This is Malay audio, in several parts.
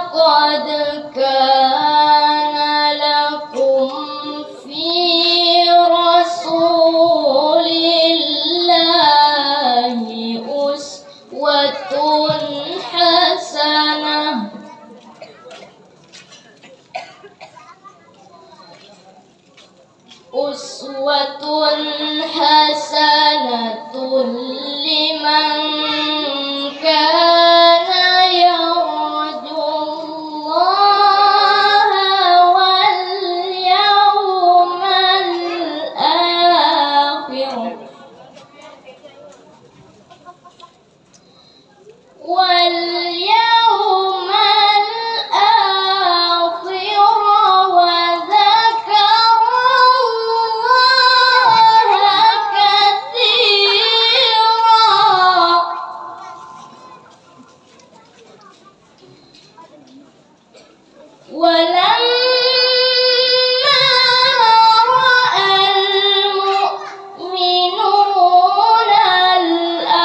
لقد كان لكم في رسول الله أسوة حسنة لمن كان يرجو الله واليوم الآخر وذكر الله كثيرا. ولما رأى المؤمنون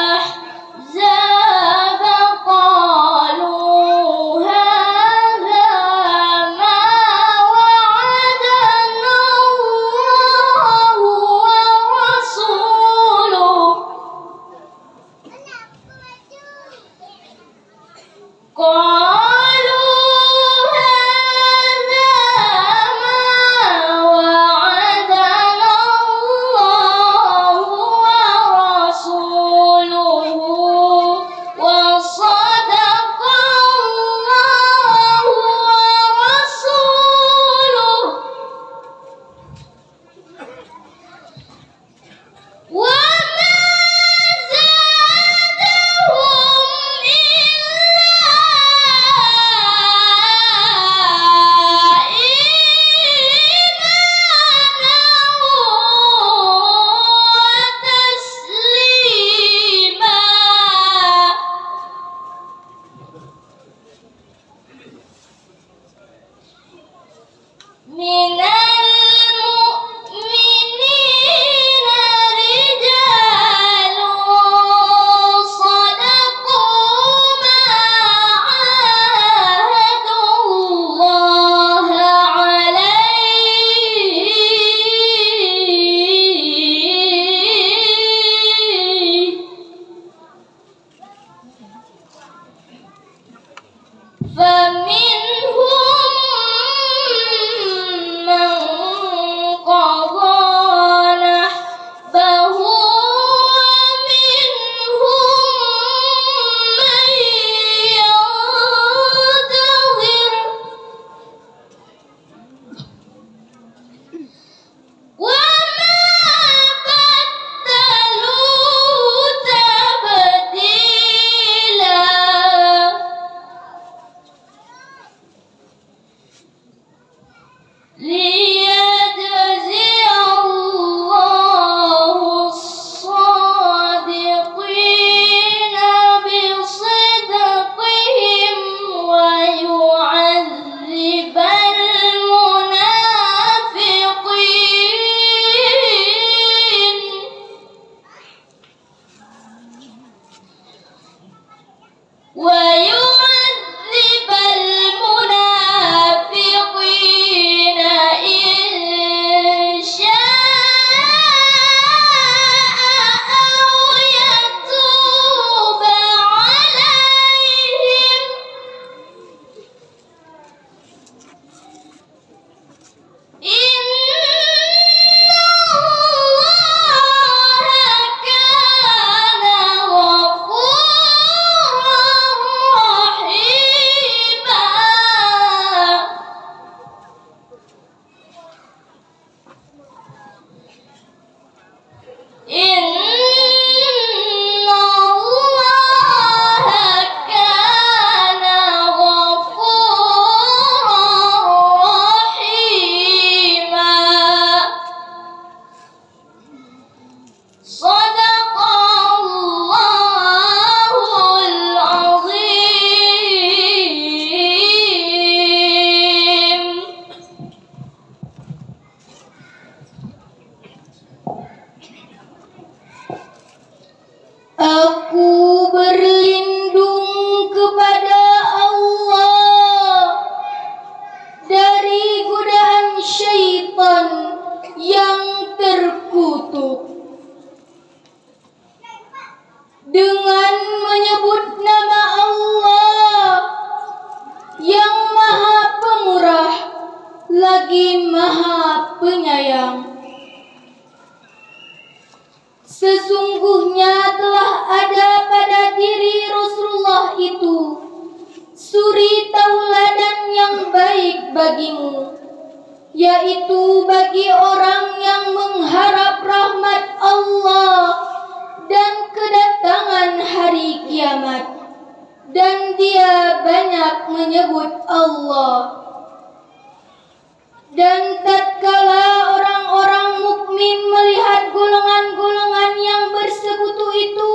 الأحزاب قالوا هذا ما وعدنا الله ورسوله قالوا هذا lagi Maha Penyayang. Sesungguhnya telah ada pada diri Rasulullah itu suri tauladan yang baik bagimu, yaitu bagi orang yang mengharap rahmat Allah dan kedatangan hari kiamat, dan dia banyak menyebut Allah. Dan tatkala orang-orang mukmin melihat golongan-golongan yang bersekutu itu,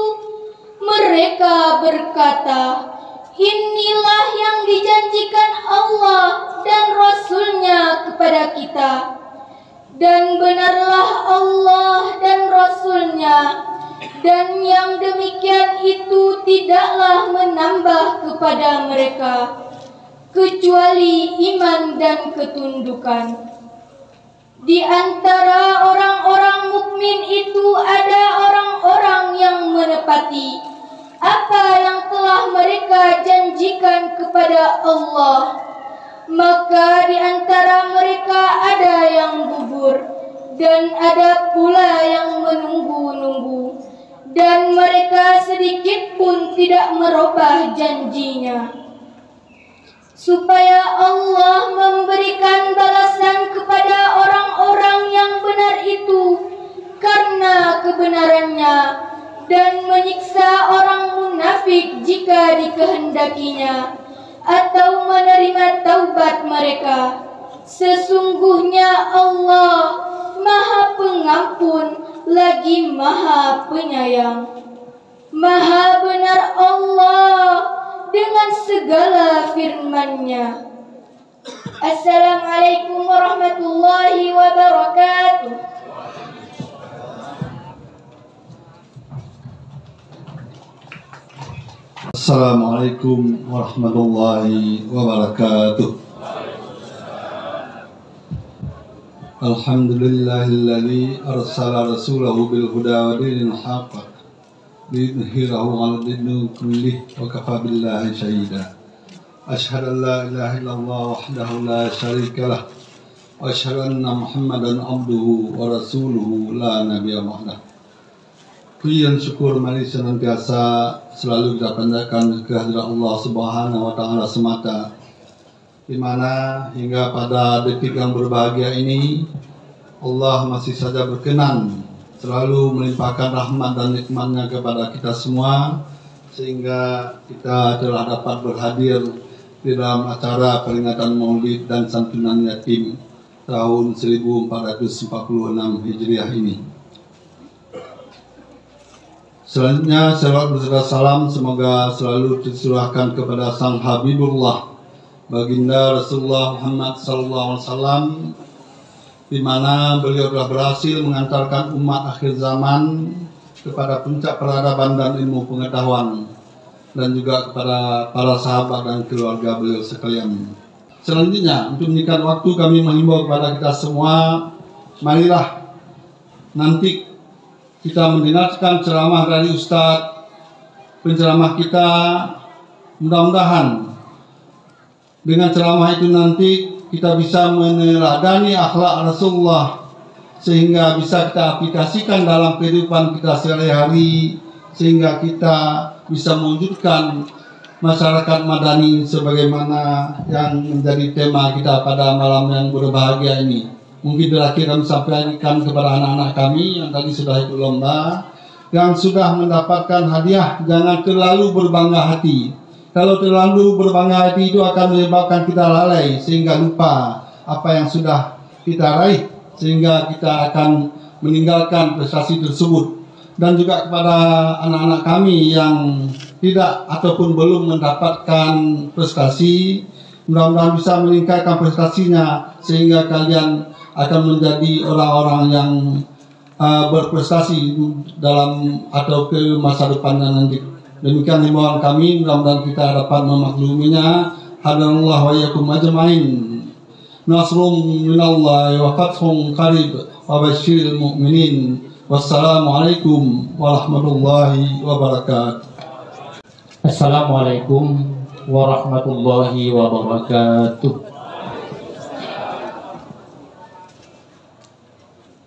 mereka berkata, inilah yang dijanjikan Allah dan Rasul-Nya kepada kita. Dan benarlah Allah dan Rasul-Nya, dan yang demikian itu tidaklah menambah kepada mereka kecuali iman dan ketundukan. Di antara orang-orang mukmin itu ada orang-orang yang menepati apa yang telah mereka janjikan kepada Allah. Maka di antara mereka ada yang gugur dan ada pula yang menunggu-nunggu, dan mereka sedikit pun tidak merubah janjinya, supaya Allah memberikan balasan kepada orang-orang yang benar itu karena kebenarannya, dan menyiksa orang munafik jika dikehendakinya, atau menerima taubat mereka. Sesungguhnya Allah Maha Pengampun lagi Maha Penyayang. Maha benar Allah dengan segala firman-Nya. Assalamualaikum warahmatullahi wabarakatuh. Assalamualaikum warahmatullahi wabarakatuh. Alhamdulillahilladzi arsala rasulahu bil huda wa dinil haqq liyudhhirahu 'ala dini kullih wa kafa billahi shahida. Asyhadu an la ilaha illallah wahdahu la syarika lah wa asyhadu anna Muhammadan abduhu wa rasuluhu la nabiyya ba'dah. Puji dan syukur mari senantiasa selalu kita panjatkan kehadirat Allah Subhanahu wa taala semata, di mana hingga pada detik yang berbahagia ini Allah masih saja berkenan selalu melimpahkan rahmat dan nikmat-Nya kepada kita semua, sehingga kita telah dapat berhadir di dalam acara peringatan Maulid dan santunan yatim tahun 1446 Hijriah ini. Selanjutnya salawat beserta salam semoga selalu dicurahkan kepada Sang Habibullah Baginda Rasulullah Muhammad SAW, di mana beliau telah berhasil mengantarkan umat akhir zaman kepada puncak peradaban dan ilmu pengetahuan, dan juga kepada para sahabat dan keluarga beliau sekalian. Selanjutnya, untuk menyingkat waktu, kami menghimbau kepada kita semua, marilah nanti kita mendengarkan ceramah dari Ustadz penceramah kita. Mudah-mudahan dengan ceramah itu nanti kita bisa meneladani akhlak Rasulullah, sehingga bisa kita aplikasikan dalam kehidupan kita sehari-hari, sehingga kita bisa mewujudkan masyarakat madani sebagaimana yang menjadi tema kita pada malam yang berbahagia ini. Mungkin terakhir kami sampaikan kepada anak-anak kami yang tadi sudah ikut lomba, yang sudah mendapatkan hadiah, jangan terlalu berbangga hati. Kalau terlalu berbangga hati itu akan menyebabkan kita lalai sehingga lupa apa yang sudah kita raih, sehingga kita akan meninggalkan prestasi tersebut. Dan juga kepada anak-anak kami yang tidak ataupun belum mendapatkan prestasi, mudah-mudahan bisa meningkatkan prestasinya sehingga kalian akan menjadi orang-orang yang berprestasi dalam atau ke masa depannya nanti. Demikian himbauan kami, mudah-mudahan kita dapat memakluminya. Hadanallah wa iyyakum ajmain. Nasrun minallahi wa fathun qarib wa basyiril mu'minin. Wassalamualaikum warahmatullahi wabarakatuh. Assalamualaikum warahmatullahi wabarakatuh.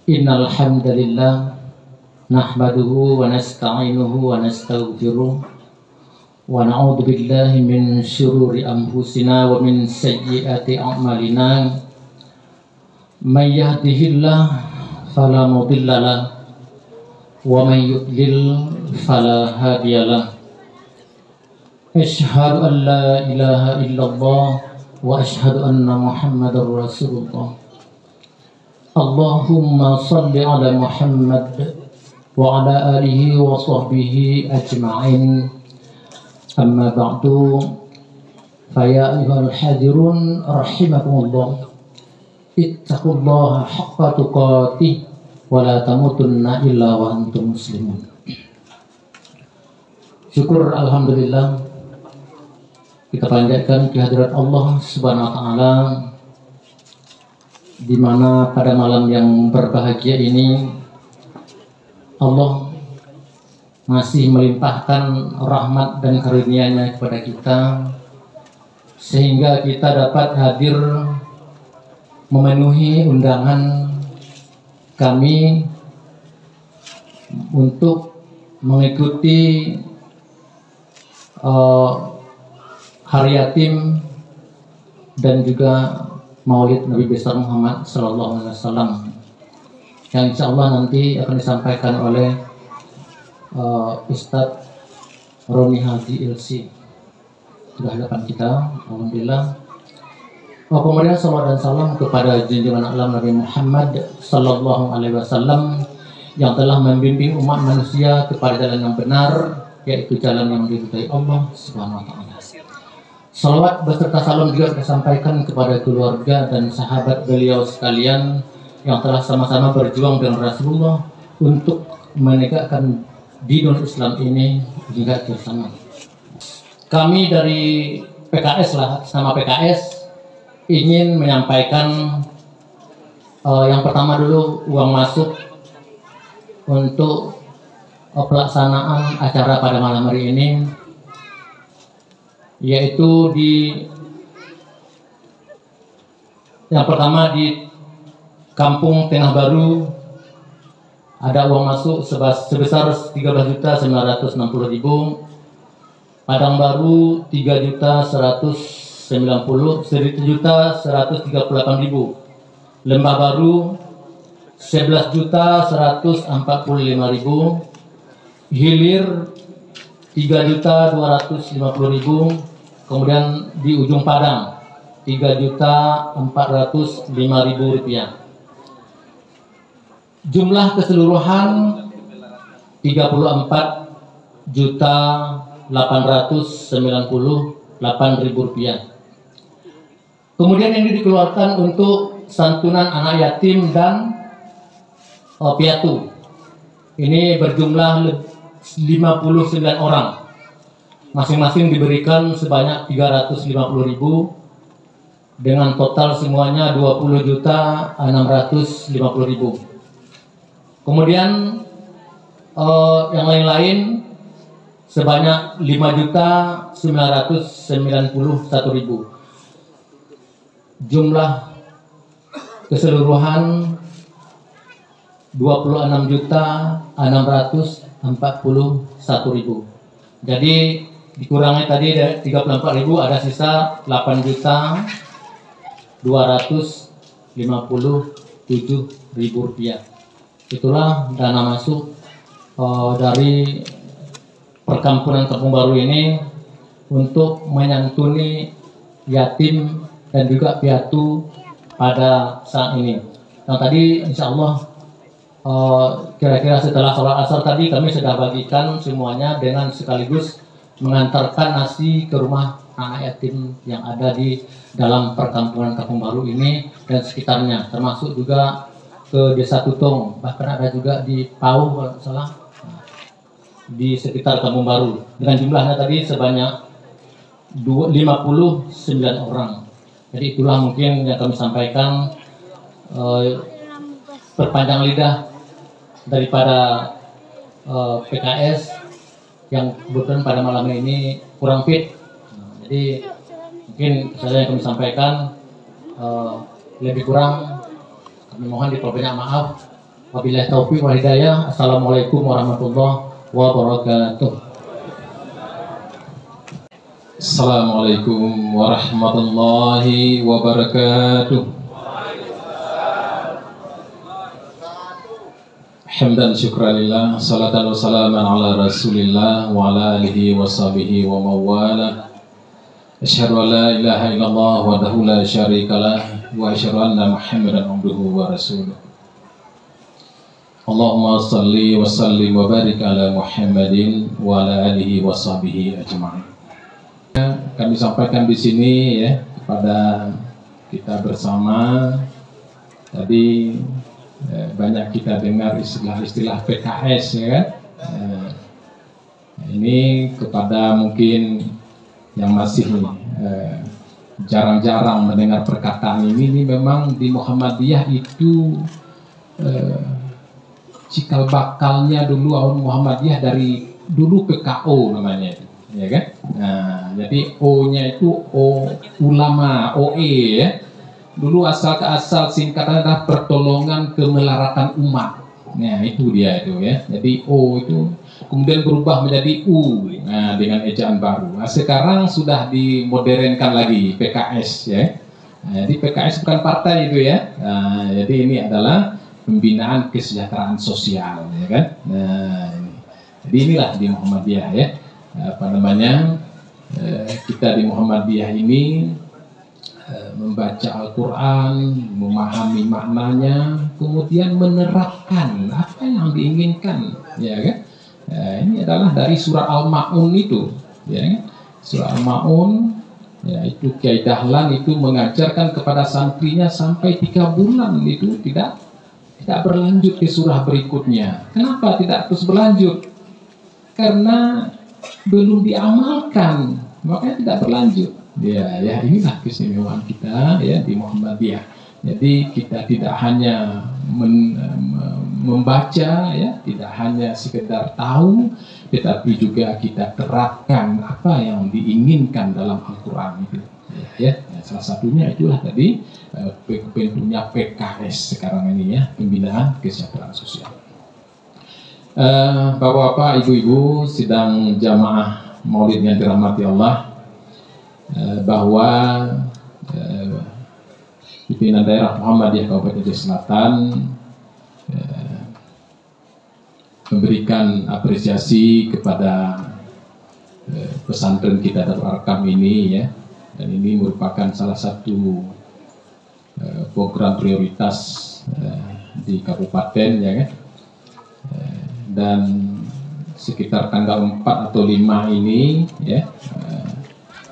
Innal hamdalillah nahmaduhu wa nasta'inuhu wa nastaghfiruh wa na'udzu billahi min syururi anfusina wa min sayyiati a'malina. May yahdihillahu fala mudilla lahu wa may yudlil fala hadiyalah. Asyhadu an la ilaha illallah wa asyhadu anna Muhammadar Rasulullah. Allahumma salli ala Muhammad wa ala alihi wa sahbihi ajma'in. Amma ba'du, faya ayyuhal hadirun rahimakumullah, ittaqullaha haqqa tuqatih wa la tamutunna illa wa antum muslimun. Syukur alhamdulillah kita panjatkan kehadirat Allah Subhanahu wa taala, di mana pada malam yang berbahagia ini Allah masih melimpahkan rahmat dan karunia-Nya kepada kita, sehingga kita dapat hadir memenuhi undangan kami untuk mengikuti Hari Yatim dan juga Maulid Nabi besar Muhammad Sallallahu Alaihi Wasallam, yang insya Allah nanti akan disampaikan oleh Ustadz Roni Haji LC. Sudah hadapan kita, alhamdulillah. Kemudian salawat dan salam kepada junjungan alam Nabi Muhammad Sallallahu Alaihi Wasallam yang telah membimbing umat manusia kepada jalan yang benar, yaitu jalan yang diridhai Allah Subhanahu Wa Taala. Salawat beserta salam juga kita sampaikan kepada keluarga dan sahabat beliau sekalian yang telah sama-sama berjuang dengan Rasulullah untuk menegakkan dinul Islam ini hingga akhir zaman. Kami dari PKS lah, sama PKS ingin menyampaikan yang pertama dulu uang masuk untuk pelaksanaan acara pada malam hari ini, yaitu yang pertama di Kampung Tengah Baru ada uang masuk sebesar 13.960.000, Padang Baru 3.138.000, Lembah Baru 11.145.000, Hilir 3.250.000, kemudian di ujung Padang 3.405.000 rupiah. Jumlah keseluruhan 34.898.000 rupiah. Kemudian ini dikeluarkan untuk santunan anak yatim dan piatu. Ini berjumlah 59 orang, masing-masing diberikan sebanyak 350.000 dengan total semuanya 20.650.000. Kemudian yang lain-lain sebanyak 5.991.000. Jumlah keseluruhan 26.641.000. Jadi dikurangi tadi dari 34.000 ada sisa 8.257.000 rupiah. Itulah dana masuk dari perkampungan Kampung Baru ini untuk menyantuni yatim dan juga piatu pada saat ini. Nah tadi insya Allah kira-kira setelah sholat asar tadi kami sudah bagikan semuanya dengan sekaligus mengantarkan nasi ke rumah anak yatim yang ada di dalam perkampungan Kampung Baru ini dan sekitarnya, termasuk juga ke Desa Tutong, bahkan ada juga di Pau kalau tidak salah, di sekitar Kampung Baru, dengan jumlahnya tadi sebanyak 59 orang. Jadi itulah mungkin yang kami sampaikan, perpanjang lidah daripada PKS yang kebetulan pada malam ini kurang fit. Jadi mungkin saja yang kami sampaikan, lebih kurang kami mohon diperbanyak maaf. Wabillahi taufiq wal hidayah. Assalamualaikum warahmatullahi wabarakatuh. Assalamualaikum warahmatullahi wabarakatuh. Hamdan syukranillah, salatan wa salaman ala rasulillah wa ala alihi wa sahbihi wa mawala. Asyhadu an la ilaha illallah wahdahu la syarikalah wa asyhadu anna Muhammadan abduhu wa rasuluh. Allahumma salli wa sallim wa barik ala Muhammadin wa ala alihi wa sahbihi ajma'in. Kami sampaikan di sini ya kepada kita bersama. Tadi banyak kita dengar istilah-istilah PKS ya kan. Ini kepada mungkin yang masih jarang-jarang mendengar perkataan ini memang di Muhammadiyah itu cikal bakalnya dulu awal Muhammadiyah dari dulu PKO namanya itu. Ya kan? Nah, jadi O-nya itu O ulama, OE ya. Dulu asal singkatan adalah pertolongan kemelaratan umat. Nah, itu dia itu ya. Jadi O itu kemudian berubah menjadi U. Nah, dengan ejaan baru. Nah, sekarang sudah dimodernkan lagi PKS ya. Nah, jadi PKS bukan partai itu ya. Nah, jadi ini adalah pembinaan kesejahteraan sosial ya kan. Nah, jadi inilah di Muhammadiyah ya. Kita di Muhammadiyah ini membaca Al-Quran, memahami maknanya, kemudian menerapkan apa yang diinginkan, ya kan? Ini adalah dari surah Al-Ma'un itu, ya kan? Surah Al-Ma'un, ya itu Kiai Dahlan itu mengajarkan kepada santrinya sampai 3 bulan itu tidak berlanjut ke surah berikutnya. Kenapa tidak terus berlanjut? Karena belum diamalkan, makanya tidak berlanjut. Ya, inilah keistimewaan kita ya di Muhammadiyah. Jadi kita tidak hanya membaca ya, tidak hanya sekedar tahu, tetapi juga kita terapkan apa yang diinginkan dalam Al-Quran itu. Ya, salah satunya itulah tadi bentuknya PKS sekarang ini ya, pembinaan kesejahteraan sosial. Bapak-bapak, ibu-ibu, sidang jamaah Maulid yang dirahmati Allah, bahwa pimpinan daerah Muhammadiyah Kabupaten Aceh Selatan memberikan apresiasi kepada pesantren kita Darul Arkam ini ya, dan ini merupakan salah satu program prioritas di kabupaten ya kan. Dan sekitar tanggal 4 atau 5 ini ya,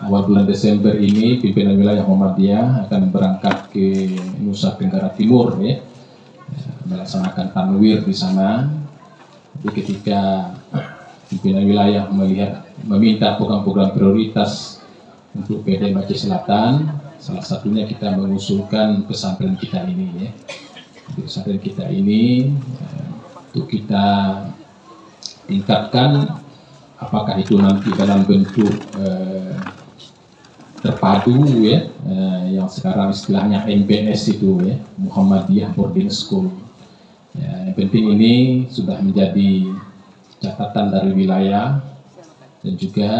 awal bulan Desember ini pimpinan wilayah Muhammadiyah akan berangkat ke Nusa Tenggara Timur ya, melaksanakan tanwir di sana. Jadi ketika pimpinan wilayah meminta program-program prioritas untuk PDM Aceh Selatan, salah satunya kita mengusulkan pesantren kita ini ya. Pesantren kita ini untuk kita tingkatkan, apakah itu nanti dalam bentuk terpadu ya, yang sekarang istilahnya MBS itu ya, Muhammadiyah Boarding School. Ya, yang penting ini sudah menjadi catatan dari wilayah. Dan juga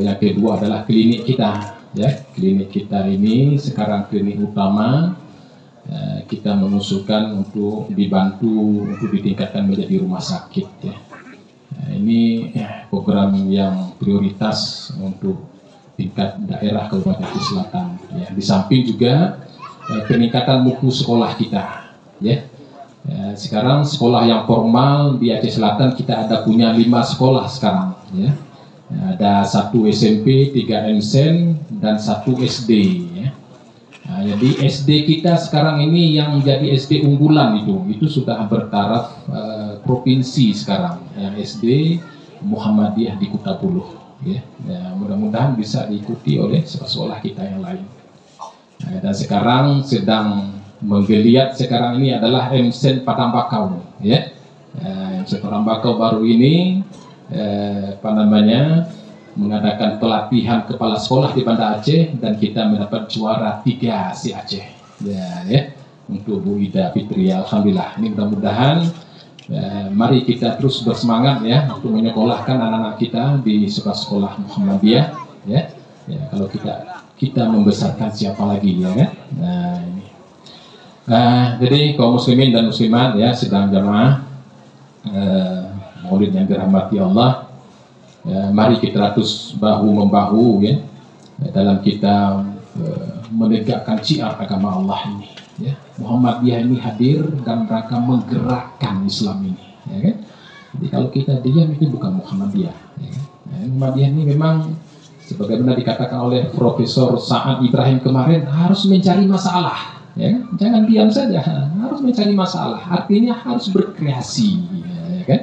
yang kedua adalah klinik kita ya. Klinik kita ini sekarang klinik utama, kita mengusulkan untuk dibantu untuk ditingkatkan menjadi rumah sakit ya. Nah, ini program yang prioritas untuk tingkat daerah Kabupaten Aceh Selatan ya. Di samping juga peningkatan mutu sekolah kita ya. Sekarang sekolah yang formal di Aceh Selatan kita punya 5 sekolah sekarang ya. Ada 1 SMP, 3 MSen dan 1 SD ya. Nah, jadi SD kita sekarang ini yang menjadi SD unggulan itu sudah bertaraf provinsi sekarang. Yang SD Muhammadiyah di Kuta Buluh ya. Mudah-mudahan bisa diikuti oleh sekolah kita yang lain. Nah, dan sekarang sedang menggeliat sekarang ini adalah MSen Padang Bakau ya. MSen Padang Bakau baru ini mengadakan pelatihan kepala sekolah di Banda Aceh dan kita mendapat juara 3 si Aceh ya. untuk Bu Ida Fitri. Alhamdulillah. Ini mudah-mudahan mari kita terus bersemangat ya untuk menyekolahkan anak-anak kita di sekolah-sekolah Muhammadiyah ya. Ya, kalau kita membesarkan siapa lagi ya kan. Nah, ini. Jadi kaum muslimin dan muslimat ya sedang jamaah Maulid yang dirahmati Allah. Ya, mari kita terus bahu membahu ya dalam kita menegakkan syiar agama Allah ini. Ya, Muhammadiyah ini hadir dan mereka menggerakkan Islam ini. Ya kan? Jadi kalau kita diam itu bukan Muhammadiyah. Ya kan? Nah, Muhammadiyah ini memang sebagaimana dikatakan oleh Profesor Sa'ad Ibrahim kemarin harus mencari masalah. Ya kan? Jangan diam saja, harus mencari masalah. Artinya harus berkreasi. Ya kan?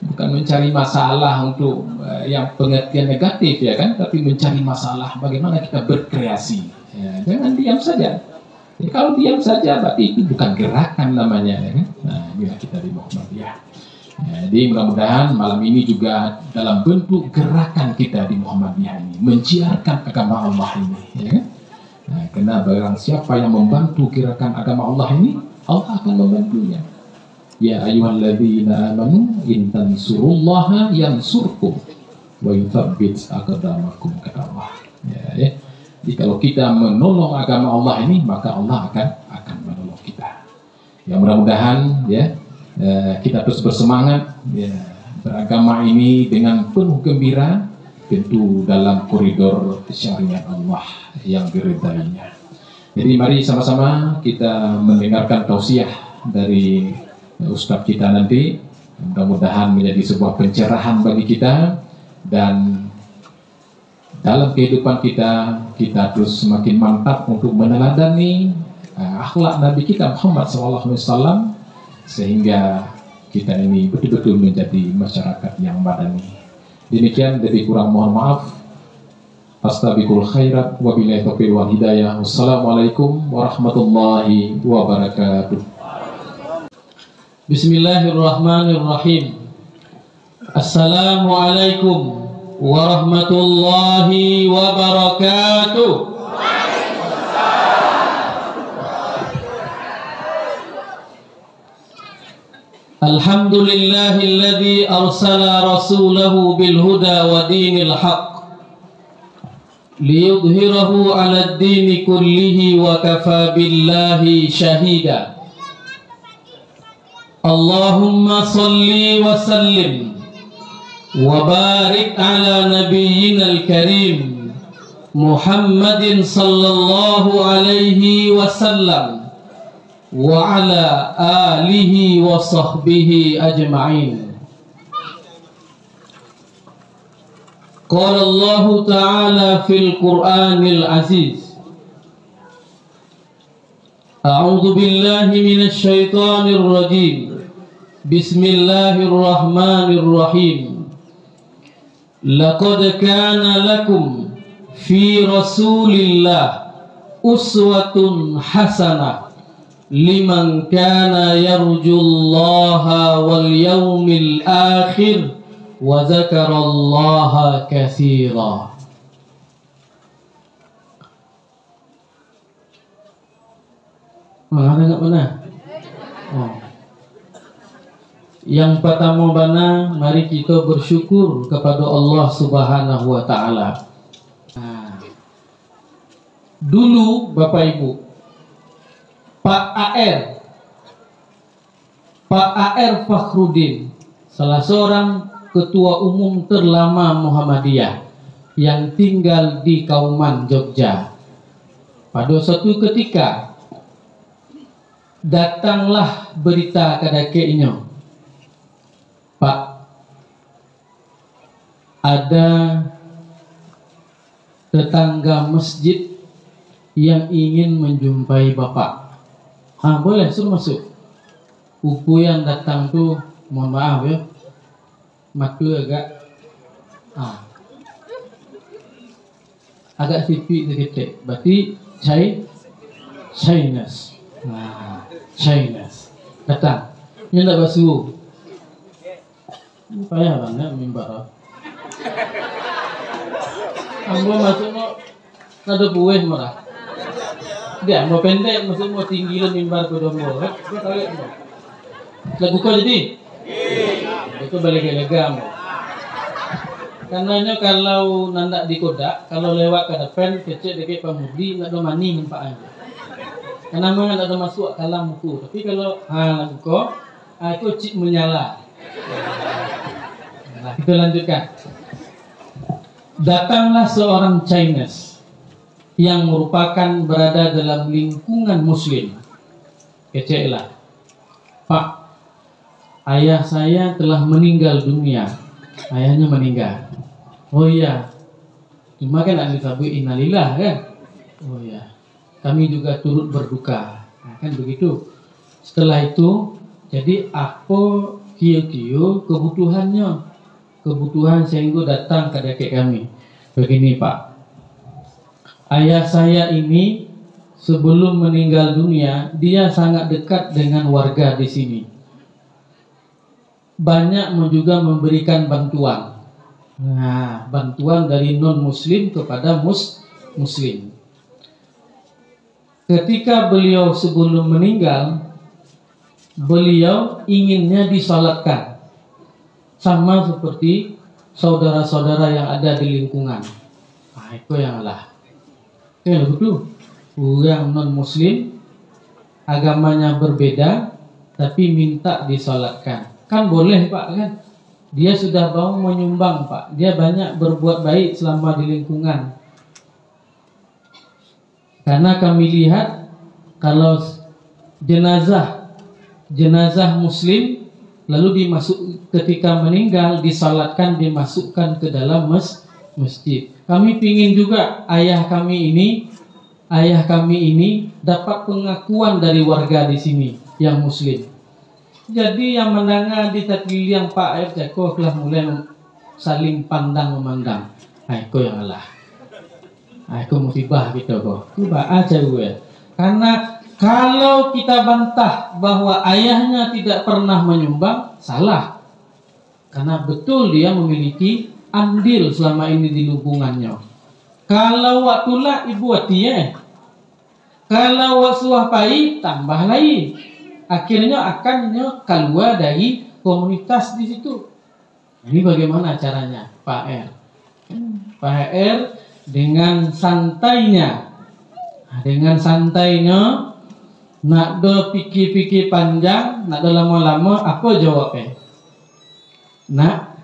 Bukan mencari masalah untuk yang pengertian negatif ya kan, tapi mencari masalah bagaimana kita berkreasi. Ya, jangan diam saja. Ya, kalau diam saja berarti itu bukan gerakan namanya ya kan. Nah, inilah kita di Muhammadiyah. Ya, jadi mudah-mudahan malam ini juga dalam bentuk gerakan kita di Muhammadiyah ini menciarkan agama Allah ini ya kan. Nah, karena barang siapa yang membantu gerakan agama Allah ini, Allah akan membantunya. Ya ayyuhalladzina amanu in tansurullaha yansurkum wa yuthabbit aqdamakum kata Allah. Ya. Jadi kalau kita menolong agama Allah ini, maka Allah akan menolong kita. Ya mudah-mudahan ya kita terus bersemangat ya, beragama ini dengan penuh gembira, tentu dalam koridor syariat Allah yang diridainya. Jadi mari sama-sama kita mendengarkan tausiah dari Ustadz kita nanti, mudah-mudahan menjadi sebuah pencerahan bagi kita, dan dalam kehidupan kita terus semakin mantap untuk meneladani akhlak Nabi kita Muhammad SAW, sehingga kita ini betul-betul menjadi masyarakat yang madani. Demikian, dari kurang mohon maaf. Astaghfirul khairat wa billahi taufiq wal hidayah. Wassalamualaikum warahmatullahi wabarakatuh. Bismillahirrahmanirrahim. Assalamualaikum warahmatullahi wabarakatuh. Alhamdulillahilladzi arsala rasulahu bil huda wa dinil haqq liyudhhirahu 'alad dini kullihi wa kafa billahi shahida. Allahumma salli wa sallim wa barik ala nabiyyinal karim Muhammadin sallallahu alaihi wasallam wa ala alihi wa sahbihi ajma'in. Qala Allah ta'ala fil Qur'anil Aziz, A'udzu billahi minasy syaithanir rajim. Bismillahirrahmanirrahim. Laqad kana lakum fi Rasulillah uswatun hasanah liman kana yarjullaha wal yawmil akhir wa dzakarallaha katsira. Ada nggak benar? Oh. Yang pertama bana, mari kita bersyukur kepada Allah Subhanahu wa Ta'ala. Dulu Bapak Ibu, Pak AR Fakhrudin, salah seorang ketua umum terlama Muhammadiyah yang tinggal di Kauman, Jogja. Pada suatu ketika datanglah berita kepada kakeknya, Pak, ada tetangga masjid yang ingin menjumpai Bapak. Boleh suruh masuk. Upu yang datang tuh, mohon maaf ya, mata agak sipit sedikit. Berarti shyness. Shyness. Datang. Ini tak basuh. Payah banget mimbar. Ambo masuk no, ada buih marah. Dia mau pendek, maksud mau tinggi lah mimbar ke dombo. Dia tahu ya. Lagu kau jadi? Itu balik legam. Karenanya kalau nandak di kodak, kalau lewat ke depan, kecil dekat pamudi, nggak ada mani nampaknya. Karena memang nggak ada masuk kalam muku. Tapi kalau lagu kau, itu cik menyala. Nah, kita lanjutkan. Datanglah seorang Chinese yang merupakan berada dalam lingkungan Muslim. Keceklah, Pak, ayah saya telah meninggal dunia. Ayahnya meninggal. Oh iya, cuma kan ada disebut innalillah kan. Oh iya, kami juga turut berduka. Nah, kan begitu. Setelah itu, jadi apa kio-kio kebutuhan sehingga datang ke kakek kami. Begini Pak, ayah saya ini sebelum meninggal dunia, dia sangat dekat dengan warga di sini. Banyak juga memberikan bantuan. Nah, bantuan dari non-muslim kepada muslim. Ketika beliau sebelum meninggal, beliau inginnya disalatkan. Sama seperti saudara-saudara yang ada di lingkungan. Nah, itu yang lah. Ya betul. Orang non-muslim, agamanya berbeda, tapi minta disalatkan. Kan boleh Pak kan? Dia sudah mau menyumbang Pak. Dia banyak berbuat baik selama di lingkungan. Karena kami lihat kalau jenazah muslim lalu ketika meninggal disalatkan, dimasukkan ke dalam masjid. Kami pingin juga ayah kami ini dapat pengakuan dari warga di sini yang muslim. Jadi yang mendengar di yang Pak Air Joko telah mulai saling pandang memandang. Aku yang Allah. Aku musibah gitu kok. Coba aja gue. Karena kalau kita bantah bahwa ayahnya tidak pernah menyumbang, salah. Karena betul dia memiliki andil selama ini di lingkungannya. Kalau waktulah ibu dia, kalau wasuah pai tambah lain. Akhirnya akan keluar dari komunitas di situ. Ini bagaimana caranya, Pak R? Pak R dengan santainya, nak do pikir-pikir panjang, nak do lama-lama, apa jawabnya? Nak,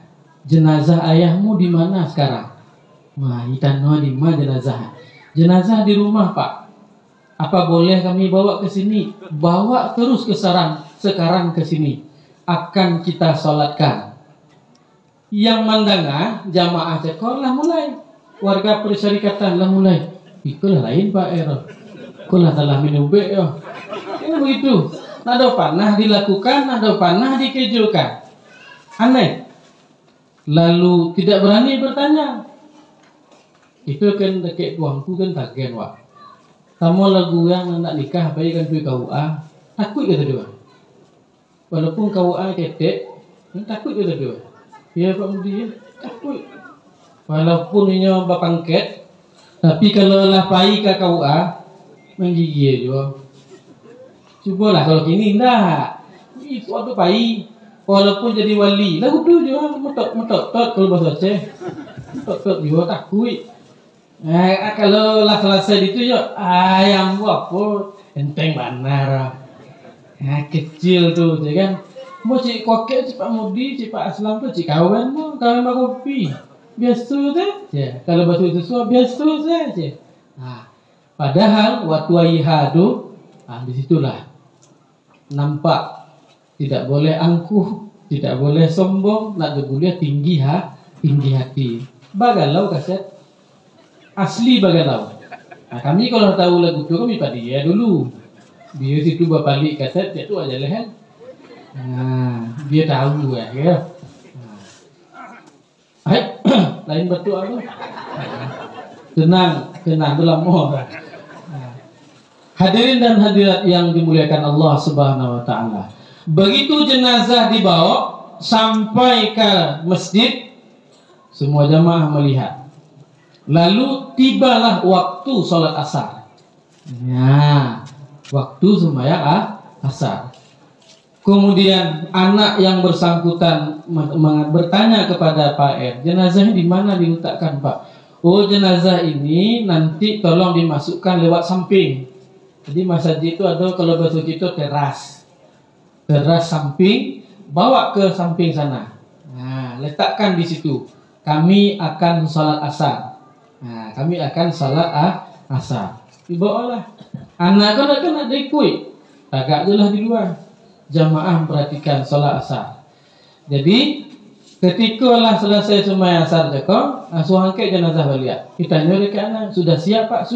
jenazah ayahmu di mana sekarang? Wah, itano di mana jenazah? Jenazah di rumah, Pak. Apa boleh kami bawa ke sini? Bawa terus sekarang ke sini. Akan kita salatkan. Yang mendengar jamaah sekolah mulai. Warga persyarikatan lah mulai. Itulah lain Pak Ero. Kulah telah minum ya. Ini begitu. Nada panah dilakukan, nada panah dikejukan. Aneh. Lalu tidak berani bertanya. Itu kan dekat tuangku kan tagen Wak. Kamu lagu yang nak nikah bayi kan tuh KUA takut kata dia. Walaupun KUA ketek, takut kata dia. Ya Pak Mudi takut. Walaupun ini bapangket, tapi kalau lah pai ke KUA menggigil juga. Cobalah kalau kini enggak. Itu ada pai. Walaupun jadi wali, lagu tu juga metok kalau bahasa Aceh. Metok juga takut. Kalau lah selesai itu ya ayam apa enteng benar. Kecil tuh ya kan. Mau cik kokek, cik Pak Mudi, cik Pak Aslam tuh cik kawan kopi. Biasa saja. Kalau bahasa itu semua biasa saja. Nah, padahal waktu ayahadu, disitulah nampak tidak boleh angkuh, tidak boleh sombong, nak boleh tinggi hati. Bagalau kaset. Asli bagalau. Nah, kami kalau tahu lagu itu kami pada dia dulu. Dia situ balik kaset dia tu aja lehen. Nah, dia tahu ya. Lain betul apa? Tenang dalam mohon. Hadirin dan hadirat yang dimuliakan Allah Subhanahu wa taala. Begitu jenazah dibawa sampai ke masjid, semua jamaah melihat. Lalu tibalah waktu sholat asar. Ya, waktu sembahyang asar. Kemudian anak yang bersangkutan bertanya kepada Pak R, jenazahnya di mana diletakkan Pak? Oh, jenazah ini nanti tolong dimasukkan lewat samping. Jadi masjid itu ada, kalau bahasa kita teras samping, bawa ke samping sana. Nah, letakkan di situ. Kami akan sholat asar. Nah, kami akan sholat asar. Dibawalah. Anak kan ada ikut. Agak itulah di luar. Jamaah perhatikan sholat asar. Jadi ketika lah selesai sembahyang asar jeko, suruh angkat jenazah balik. Kita nyuruh ke anak, sudah siap Pak?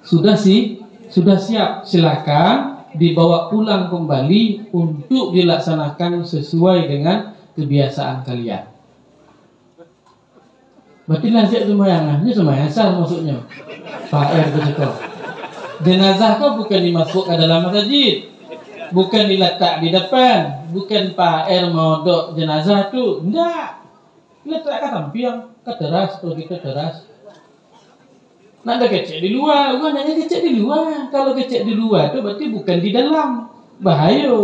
Sudah siap. Silakan dibawa pulang kembali untuk dilaksanakan sesuai dengan kebiasaan kalian. Berarti nasihat sembahyang, ini sembahyang asar maksudnya. Pak R begitu. Jenazah kau bukan dimasuk ke dalam masjid. Bukan diletak di depan, bukan Pak R mau dok jenazah tu, enggak. Letak ke samping, ke teras, pergi ke teras. Nak ada kecek di luar, bukan hanya kecek di luar. Kalau kecek di luar tu berarti bukan di dalam, bahaya.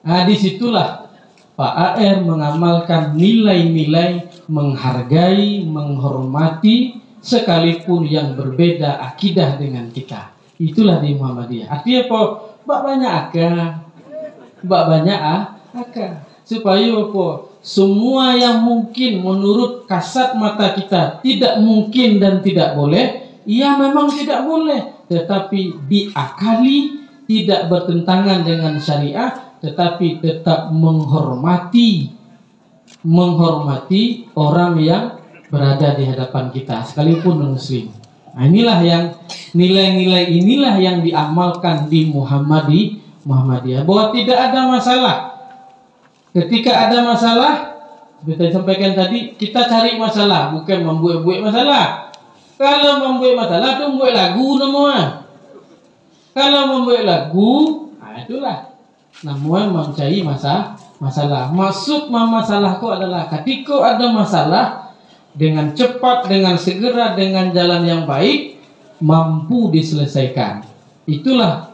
Nah, disitulah Pak AR mengamalkan nilai-nilai menghargai, menghormati, sekalipun yang berbeda akidah dengan kita. Itulah di Muhammadiyah. Artinya apa? Bak banyak akal. Supaya apa? Semua yang mungkin menurut kasat mata kita tidak mungkin dan tidak boleh, ia memang tidak boleh, tetapi diakali, tidak bertentangan dengan syariah, tetapi tetap menghormati orang yang berada di hadapan kita, sekalipun muslim. Nah, inilah yang nilai-nilai inilah yang diamalkan di Muhammadiyah, bahwa tidak ada masalah. Ketika ada masalah, seperti saya sampaikan tadi, kita cari masalah, bukan membuat masalah. Kalau membuat masalah itu membuat lagu namanya. Kalau membuat lagu, nah itulah namanya mencari masalah. Maksud masalah kau adalah ketika ada masalah, dengan cepat, dengan segera, dengan jalan yang baik, mampu diselesaikan. Itulah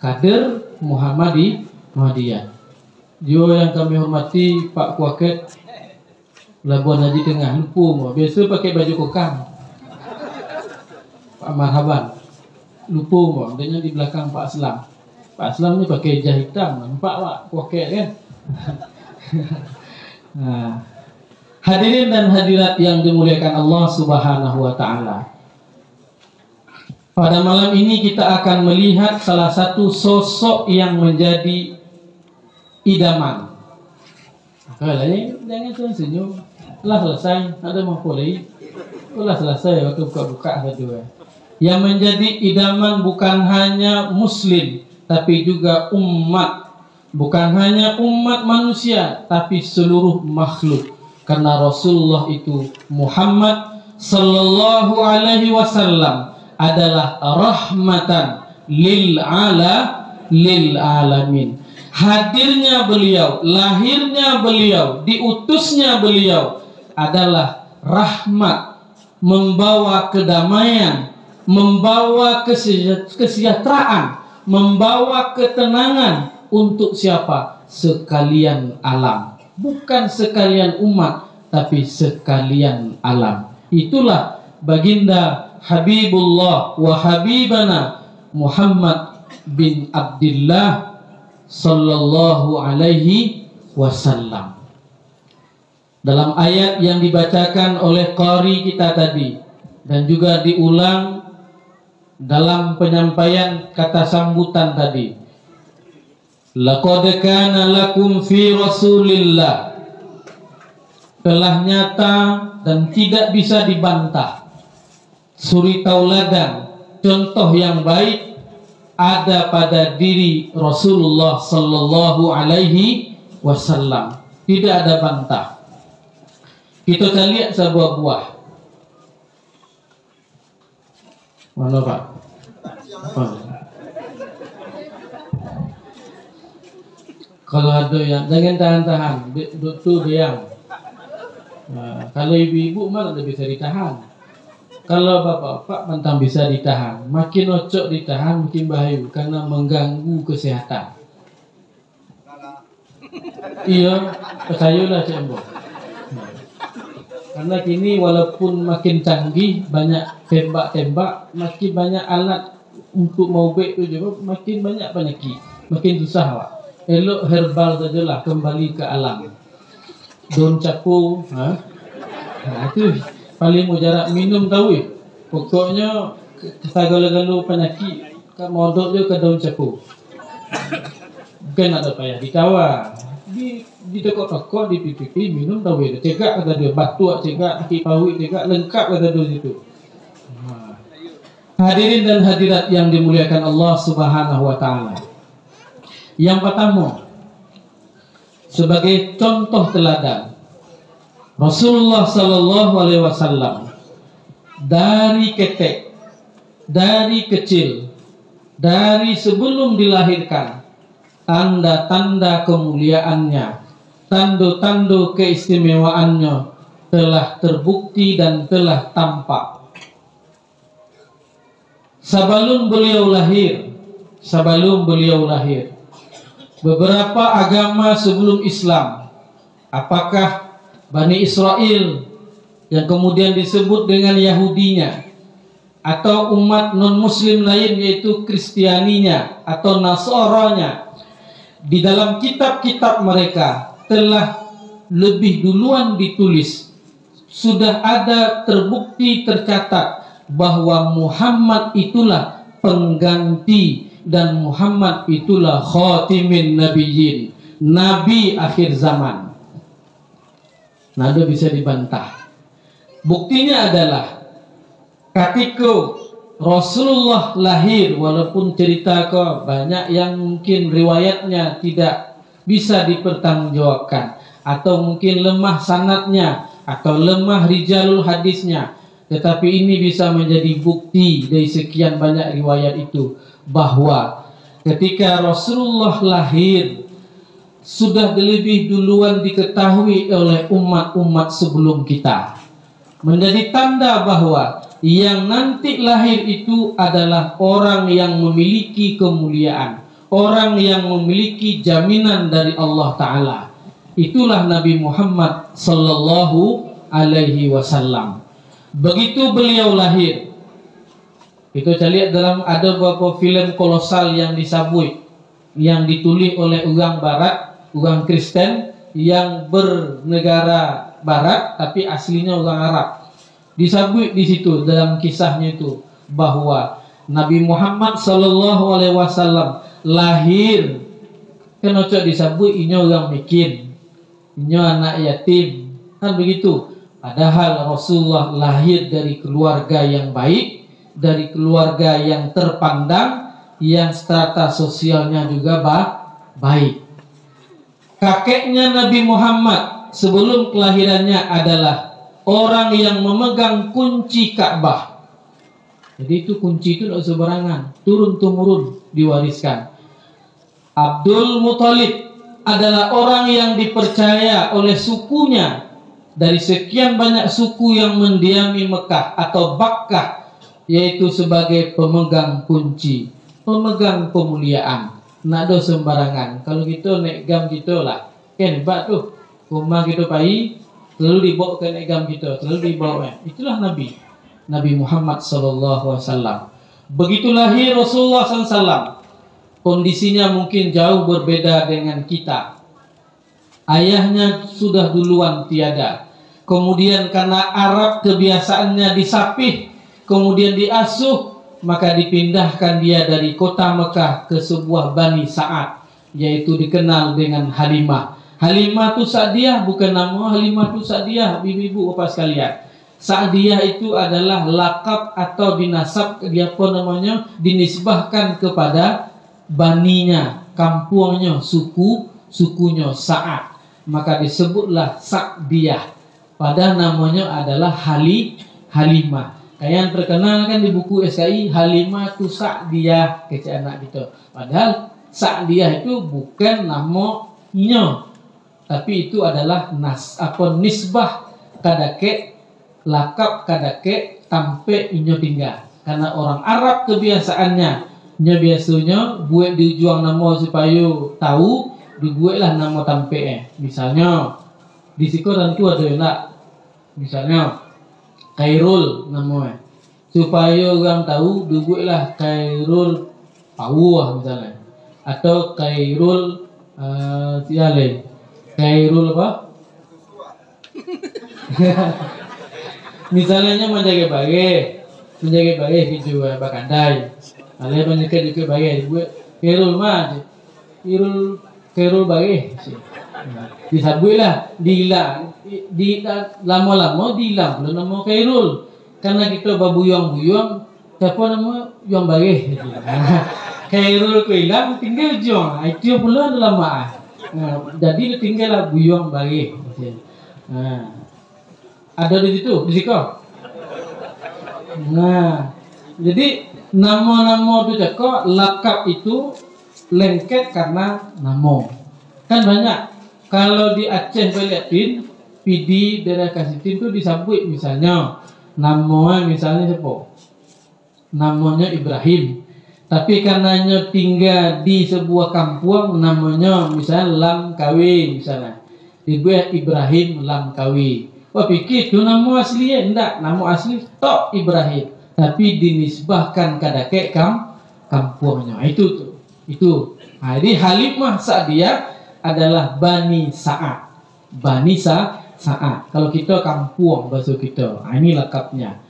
kader Muhammadiyah. Dia yang kami hormati Pak Kuaket Labuan Haji Tengah, lupa biasa pakai baju kokang. Pak Marhaban, lupa dia di belakang Pak Aslam. Pak Aslam ni pakai hijab hitam, nampak Pak Kuaket kan. Nah, hadirin dan hadirat yang dimuliakan Allah Subhanahu wa taala. Pada malam ini kita akan melihat salah satu sosok yang menjadi idaman. Kalau jangan senyum. Telah selesai, ada mampu lagi. Telah selesai waktu buka-buka saja. Yang menjadi idaman bukan hanya muslim, tapi juga umat. Bukan hanya umat manusia, tapi seluruh makhluk. Karena Rasulullah itu Muhammad sallallahu alaihi wasallam adalah rahmatan lil alamin. Hadirnya beliau, lahirnya beliau, diutusnya beliau adalah rahmat, membawa kedamaian, membawa kesejahteraan, membawa ketenangan untuk siapa? Sekalian alam. Bukan sekalian umat, tapi sekalian alam. Itulah baginda Habibullah wa Habibana Muhammad bin Abdullah sallallahu alaihi wasallam. Dalam ayat yang dibacakan oleh qari kita tadi dan juga diulang dalam penyampaian kata sambutan tadi, laqad kana lakum fi Rasulillah, telah nyata dan tidak bisa dibantah, suri tauladan, contoh yang baik ada pada diri Rasulullah sallallahu alaihi wasallam. Tidak ada bantah. Kita akan lihat sebuah buah. Mana Pak? Kalau ada yang jangan tahan-tahan, itu diam. Nah, kalau ibu-ibu mana lebih bisa ditahan. kalau bapak-bapak mentang bisa ditahan, makin ocok ditahan makin bahaya karena mengganggu kesehatan. Iya, percayalah Cik Embo. Karena kini walaupun makin canggih, banyak tembak-tembak, makin banyak alat untuk maubek tu juga, makin banyak penyakit, makin susah Pak. Elok herbal sajalah, kembali ke alam. Daun capu, itu paling mujarab minum tahu ya. Pokoknya segala-gala penyakit, modok je ke daun capu. Bukan ada payah ditawar. Di toko-toko, di pipi minum tahu ya. Cegak kata dia, batu cegak, kaki pawik cegak, lengkap kata dia situ. Hadirin dan hadirat yang dimuliakan Allah Subhanahu wa taala. Yang pertama, sebagai contoh teladan, Rasulullah sallallahu alaihi wasallam dari ketek, dari kecil, dari sebelum dilahirkan, tanda-tanda kemuliaannya, tanda-tanda keistimewaannya telah terbukti dan telah tampak. Sebelum beliau lahir, beberapa agama sebelum Islam, apakah Bani Israel yang kemudian disebut dengan Yahudinya, atau umat non-muslim lain yaitu Kristianinya atau Nasoronya, di dalam kitab-kitab mereka telah lebih duluan ditulis, sudah ada terbukti tercatat bahwa Muhammad itulah pengganti dan Muhammad itulah khatimin nabiyyin, nabi akhir zaman. Nada bisa dibantah. Buktinya adalah ketika Rasulullah lahir, walaupun cerita kok banyak yang mungkin riwayatnya tidak bisa dipertanggungjawabkan, atau mungkin lemah sanadnya, atau lemah rijalul hadisnya, tetapi ini bisa menjadi bukti dari sekian banyak riwayat itu bahwa ketika Rasulullah lahir sudah lebih duluan diketahui oleh umat-umat sebelum kita, menjadi tanda bahwa yang nanti lahir itu adalah orang yang memiliki kemuliaan, orang yang memiliki jaminan dari Allah Ta'ala. Itulah Nabi Muhammad sallallahu alaihi wasallam. Begitu beliau lahir, itu saya lihat dalam ada beberapa film kolosal yang disabui, yang ditulis oleh orang Barat, orang Kristen yang bernegara Barat tapi aslinya orang Arab. Disabui di situ dalam kisahnya itu bahwa Nabi Muhammad sallallahu alaihi wasallam lahir, kan ocok disabui inyo orang miskin, inyo anak yatim, kan begitu. Padahal Rasulullah lahir dari keluarga yang baik, dari keluarga yang terpandang, yang strata sosialnya juga baik. Kakeknya Nabi Muhammad sebelum kelahirannya adalah orang yang memegang kunci Ka'bah. Jadi itu kunci itu tidak sembarangan, turun-temurun diwariskan. Abdul Muthalib adalah orang yang dipercaya oleh sukunya dari sekian banyak suku yang mendiami Mekah atau Bakkah, yaitu sebagai pemegang kunci, pemegang kemuliaan. Nak do sembarangan. Kalau kita naik gam kita lah, kan hebat tuh. Rumah kita pai, selalu dibawa ke negam kita, selalu dibawa. Itulah Nabi Muhammad sallallahu alaihi wasallam. Begitu lahir Rasulullah sallallahu alaihi wasallam, kondisinya mungkin jauh berbeda dengan kita. Ayahnya sudah duluan tiada. Kemudian karena Arab kebiasaannya disapih, kemudian diasuh, maka dipindahkan dia dari kota Mekah ke sebuah Bani Sa'ad, yaitu dikenal dengan Halimah. Halimah tu Sa'diyah, bukan nama Halimah tu Sa'diyah, ibu-ibu bapak sekalian. Sa'diyah itu adalah lakab atau dinasab, dia apa namanya, dinisbahkan kepada baninya, kampungnya, sukunya Sa'ad. Maka disebutlah Sa'diyah. Padahal namanya adalah Halimah. Kayak yang terkenal kan di buku SKI, Halimah tu Sa'diyah, kecil anak gitu. Padahal Sa'diyah itu bukan namanya, tapi itu adalah nisbah kadake, lakab kadake tampe inyo tinggal. Karena orang Arab kebiasaannya, nya biasanya buat dijuang nama supaya tahu, dibuatlah nama tampe. Misalnya di sikoran tu ada nak, misalnya Khairul namanya, supaya orang tahu dibuatlah Khairul Pawuah misalnya, atau Khairul siale, Khairul apa? Misalnya menjaga bagai gitu bakandai. Ada penyekat juga bagai buat Khairul mah, Khairul bagai. Disabuilah dihilang, di lama-lama dihilang kalau nama Khairul. Karena kita babuyang-buyang, siapa nama yang bagai. Khairul ku hilang, tinggal jong. Itu pula lama. Jadi tinggallah buyang bagai. Ada di situ, di situ. Nah, jadi nama-nama itu cakap lakap itu lengket karena nama. Kan banyak. Kalau di Aceh Baliatin, PD daerah Kasitin itu disambut misalnya namanya misalnya siapa? Namanya Ibrahim. Tapi karenanya tinggal di sebuah kampung namanya misalnya Langkawi misalnya. Dibuat Ibrahim Langkawi. Wah pikir itu nama aslinya enggak, nama asli tok Ibrahim, tapi dinisbahkan kadake kampungnya. Itu tuh. Itu. Nah, jadi Halimah Sa'diyah adalah Bani Sa'ad. Bani Sa'ad. Kalau kita kampung bahasa kita. Nah, ini lakapnya.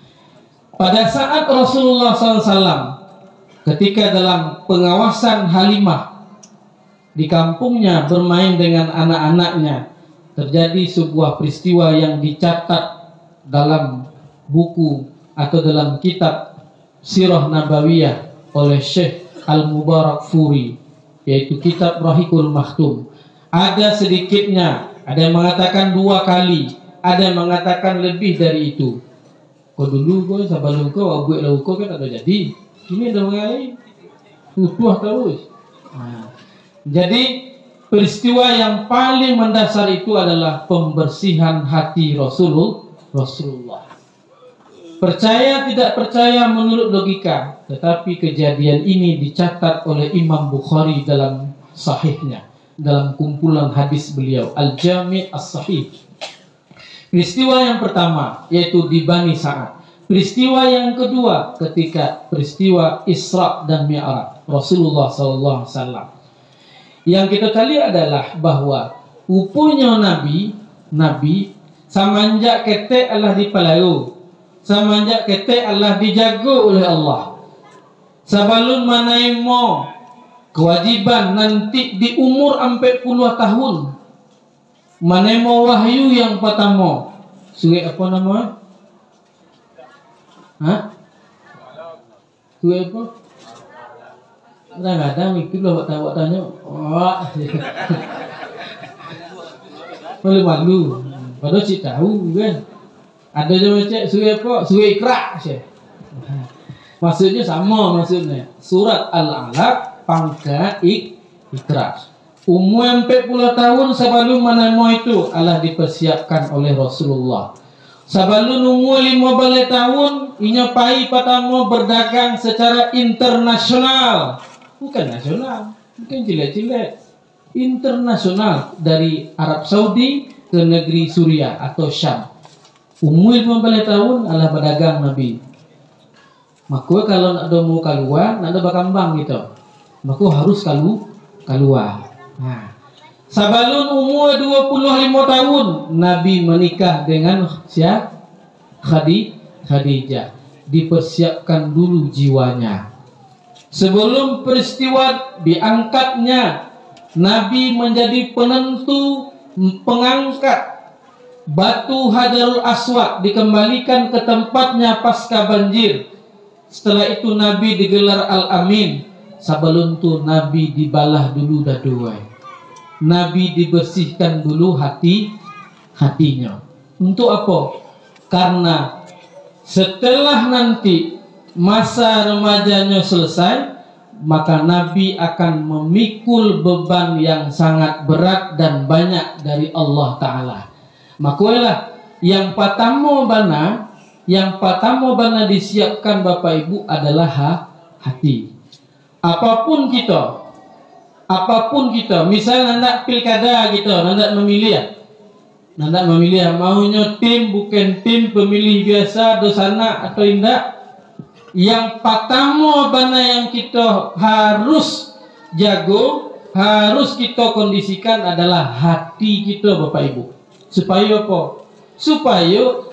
Pada saat Rasulullah SAW ketika dalam pengawasan Halimah di kampungnya bermain dengan anak-anaknya, terjadi sebuah peristiwa yang dicatat dalam buku atau dalam kitab Sirah Nabawiyah oleh Syekh Al-Mubarakfuri, yaitu kitab Rahikul Maktum. Ada sedikitnya, ada yang mengatakan 2 kali, ada yang mengatakan lebih dari itu. Kau dulu kau sebelum kau buat lau kau kan ada jadi. Ini ada mengalami tutuh terus. Nah, jadi peristiwa yang paling mendasar itu adalah pembersihan hati Rasulullah. Percaya tidak percaya menurut logika, tetapi kejadian ini dicatat oleh Imam Bukhari dalam sahihnya, dalam kumpulan hadis beliau Al-Jami' As-Sahih. Peristiwa yang pertama yaitu di Bani Sa'ad. Peristiwa yang kedua ketika peristiwa Isra dan Mi'raj Rasulullah SAW. Yang kita lihat adalah bahwa upunya Nabi samanjak kete Allah dipelayu, samanjak kete Allah dijaga oleh Allah. Sebelum manaimo kewajiban nanti di umur 40 tahun, manaimo wahyu yang pertama. Surat apa namanya? Surat apa? Kadang-kadang itu lah buat tanya, malu-malu. Padahal cik tahu kan. Ada je macam surat apa? Surat Iqra. Maksudnya sama maksudnya. Surat Al-Alaq pangkat Iqra. Umur 40 tahun sebelum menemu itu Allah dipersiapkan oleh Rasulullah. Sebelum umur 15 tahun, inya pai pertama berdagang secara internasional. Bukan nasional, bukan jelek-jelek. Internasional dari Arab Saudi ke negeri Suriah atau Syam. Umur 15 tahun Allah berdagang Nabi. Maka kalau nak mau keluar, nak ada berkembang gitu. Maka harus keluar. Nah, sebelum umur 25 tahun Nabi menikah dengan siapa? Khadijah. Dipersiapkan dulu jiwanya. Sebelum peristiwa diangkatnya Nabi menjadi penentu pengangkat batu Hajarul Aswad dikembalikan ke tempatnya pasca banjir. Setelah itu Nabi digelar Al-Amin. Sebelum itu Nabi dibalah dulu daduai. Nabi dibersihkan dulu hatinya. Untuk apa? Karena setelah nanti masa remajanya selesai, maka Nabi akan memikul beban yang sangat berat dan banyak dari Allah Ta'ala. Maka yang pertama Yang pertama bana disiapkan Bapak Ibu adalah hati. Apapun kita, misalnya nak pilkada kita, nak memilih, maunya tim bukan tim pemilih biasa dosana atau indah. Yang pertama bana yang kita harus jago, harus kita kondisikan adalah hati kita Bapak Ibu. Supaya apa? Supaya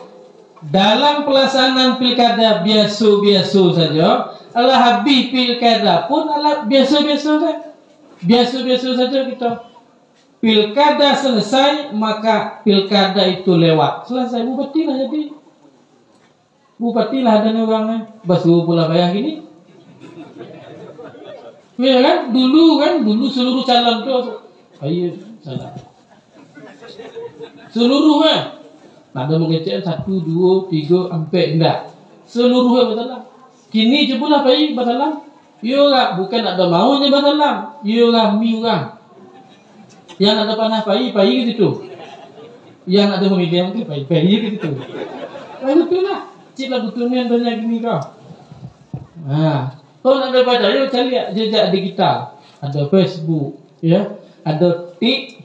dalam pelaksanaan pilkada biasa-biasa saja, Allah habis pilkada pun Allah biasa-biasa saja kita. Pilkada selesai, maka pilkada itu lewat. Selesai, bupati lah jadi. Bupati lah ada orangnya. Basu pula bayar gini. Ya kan? Dulu seluruh calon tu. Ayo, salah. Seluruh ada mengecek 1, 2, 3, 4 enggak. Seluruhnya bersalah. Kini jebulah bayi bersalah. Yolah bukan ada maunya bersalah. Yolah mi orang. Yang ada panah bayi ke situ. Yang ada memilih ke bayi ke situ. Betul lah. Cik lah betulnya banyak gini kau. Kalau nak baca, yuk cari jejak digital. Ada Facebook, ya, ada berarti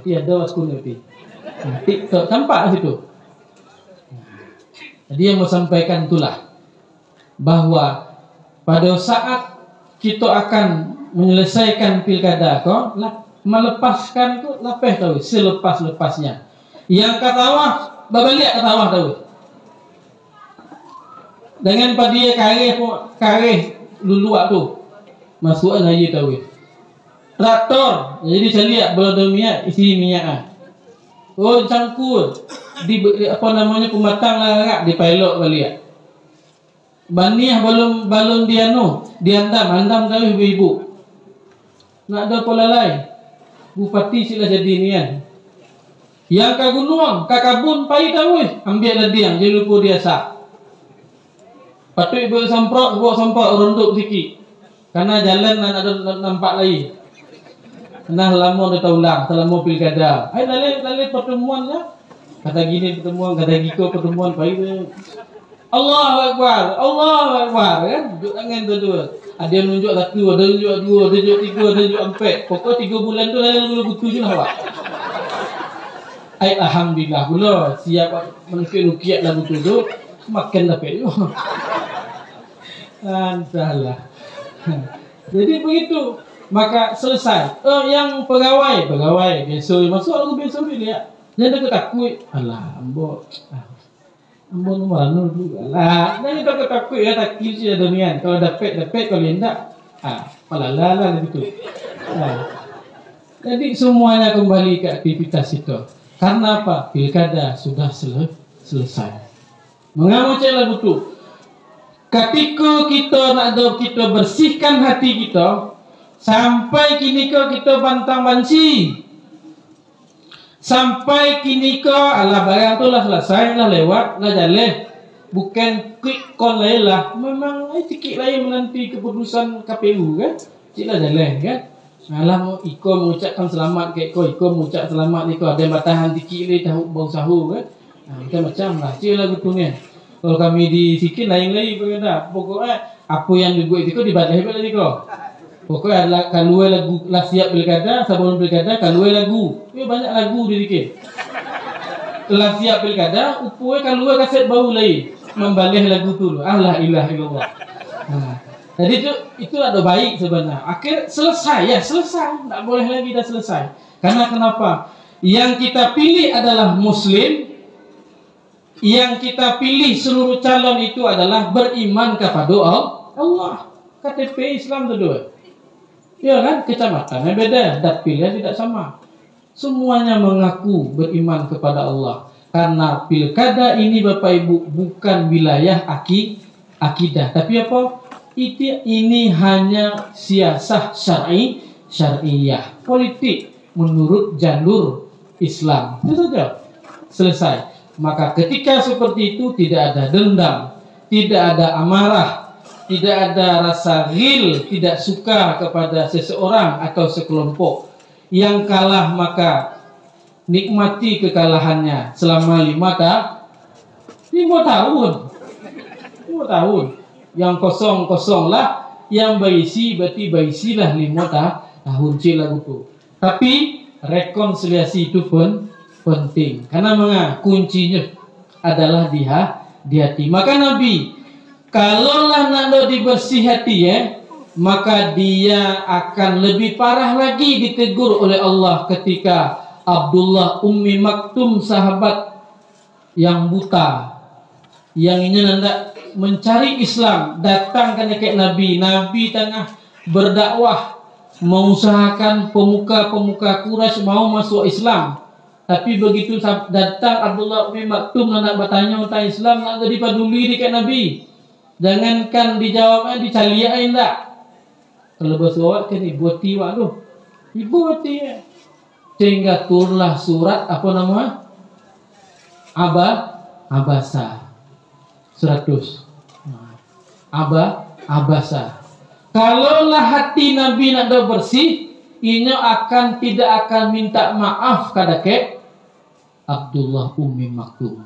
ada akun nanti. TikTok tampak di situ. Jadi yang mau sampaikan itulah bahwa pada saat kita akan menyelesaikan pilkada kok melepaskan tu lapeh tahu selepas-lepasnya. Yang katawa babalik katawa tahu. Dengan padia kareh luluak tu masuk lagi tahu. Traktor jadi saya lihat berdomiat isi minyak cangkul di pematang larak di pilot balik. Baniah balon diantam tahu ibu-ibu. Nak ada pola lain. Bupati sila jadi nian. Yang ka gunung, ka kabun pai tahu ambil ladiang jadi lupa dia sak. Patut ibu semprot ronduk sikit. Karena jalan ada nampak lagi. Nah lama dia ulang selama pilkada. Lalu pertemuan ya. Kata gini pertemuan, kata giko pertemuan baik. Allahu Akbar kan? Duduk tangan tu. Ada yang nunjuk 1, ada nunjuk 2, ada nunjuk 3, ada nunjuk 4. Pokok 3 bulan tu lalu 7 lah awak. Alhamdulillah pula siap manusia rukiat lagu tu makan dapat tu. Entahlah. Jadi begitu. Maka selesai. Yang pegawai biasa masuk aku biasa dia. Jangan takut. Alah, ambo mana dulu. Alah, jangan takut ya tak kisi ada nian. Kalau dapat kalau tidak palala begitu. Jadi semuanya kembali ke aktivitas itu. Karena apa? Pilkada sudah selesai. Mengapa cela betul? Ketika kita bersihkan hati kita, sampai kini kita bantang banci. Sampai kini ala barang tu lah selesai lah lewat lah jalan. Bukan quick call lah. Memang sikit lain menanti keputusan KPU kan. Cik lah jalan kan. Alah Iko mengucapkan selamat ke Iko mengucap selamat Iko ada batahan sikit ni tahu bau sahur kan. Macam lah cik lah betulnya. Kalau kami di sikit lain-lain berkata. Pokoknya apa yang dibuat itu dibatalkan oleh Iko. Pokoknya adalah kaluai lagu lah siap pilkada, sebelum pilkada kaluai lagu. Banyak lagu dikit. Telah siap pilkada, upui kaluai kaset baru lagi membalih lagu tu. Allah ilaha illallah. Jadi itu ada baik sebenarnya. Akhir selesai. Tak boleh lagi dah selesai. Karena kenapa? Yang kita pilih adalah Muslim. Yang kita pilih seluruh calon itu adalah beriman kepada Allah. KTP Islam tu dua. Ya kan, kecamatannya beda, dapilnya tidak sama. Semuanya mengaku beriman kepada Allah. Karena pilkada ini Bapak Ibu bukan wilayah akidah. Tapi apa? Ini hanya siasah syariah, politik menurut jalur Islam. Itu saja. Selesai. Maka ketika seperti itu tidak ada dendam, tidak ada amarah, tidak ada rasa ghil, tidak suka kepada seseorang atau sekelompok. Yang kalah maka nikmati kekalahannya selama 5 5 tahun. 5 tahun. Yang kosong-kosong lah, yang berisi berarti berisilah 5 tahun cik lagu tu. Tapi rekonsiliasi itu pun penting. Karena kuncinya adalah di hati. Maka Nabi, kalaulah nak dibersih hati maka dia akan lebih parah lagi ditegur oleh Allah ketika Abdullah Ummi Maktum, sahabat yang buta, yang ingin hendak mencari Islam, datang ke dekat Nabi. Nabi tengah berdakwah, mengusahakan pemuka-pemuka Quraisy mau masuk Islam. Tapi begitu datang Abdullah Ummi Maktum nak bertanya tentang Islam, nak dipaduli dekat Nabi. Jangankan dijawabnya, dicaliain tak. Kalau bersuara kan ibu tiwa tu, ibu tiwa. Sehingga turunlah surat apa nama? Abasa 100. Abasa. Kalaulah hati Nabi nak bersih, ini tidak akan minta maaf kepada Abdullah Ummi Maktum.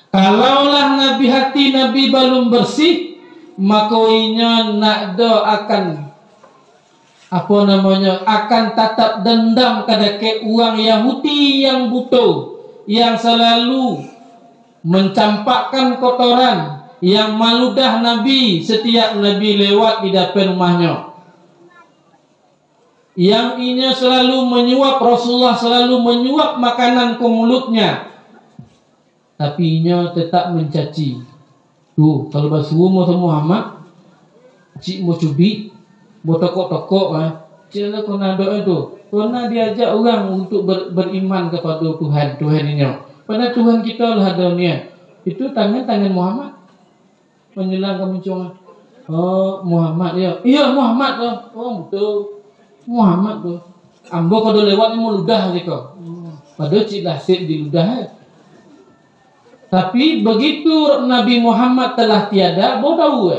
Kalaulah hati Nabi belum bersih, maka ini nak akan akan tetap dendam kepada orang Yahudi yang buta, yang selalu mencampakkan kotoran, yang maludah Nabi setiap Nabi lewat di depan rumahnya, yang ini selalu menyuap Rasulullah, selalu menyuap makanan ke mulutnya, tapi ini tetap mencaci. Tuh, kalau basuh Muhammad, cik mau cubit, mau tokok-tokok, cik kau nak doa itu, pernah diajak orang untuk beriman kepada Tuhan ini. Pada Tuhan kita lah dunia. Itu tangan Muhammad. Menjelang kamu cuma, oh Muhammad ya, iya Muhammad loh, oh betul, Muhammad tuh. Ambo kalau lewat mau ludah sih kau. Padahal cik dasip di ludah. Tapi begitu Nabi Muhammad telah tiada, mau tahu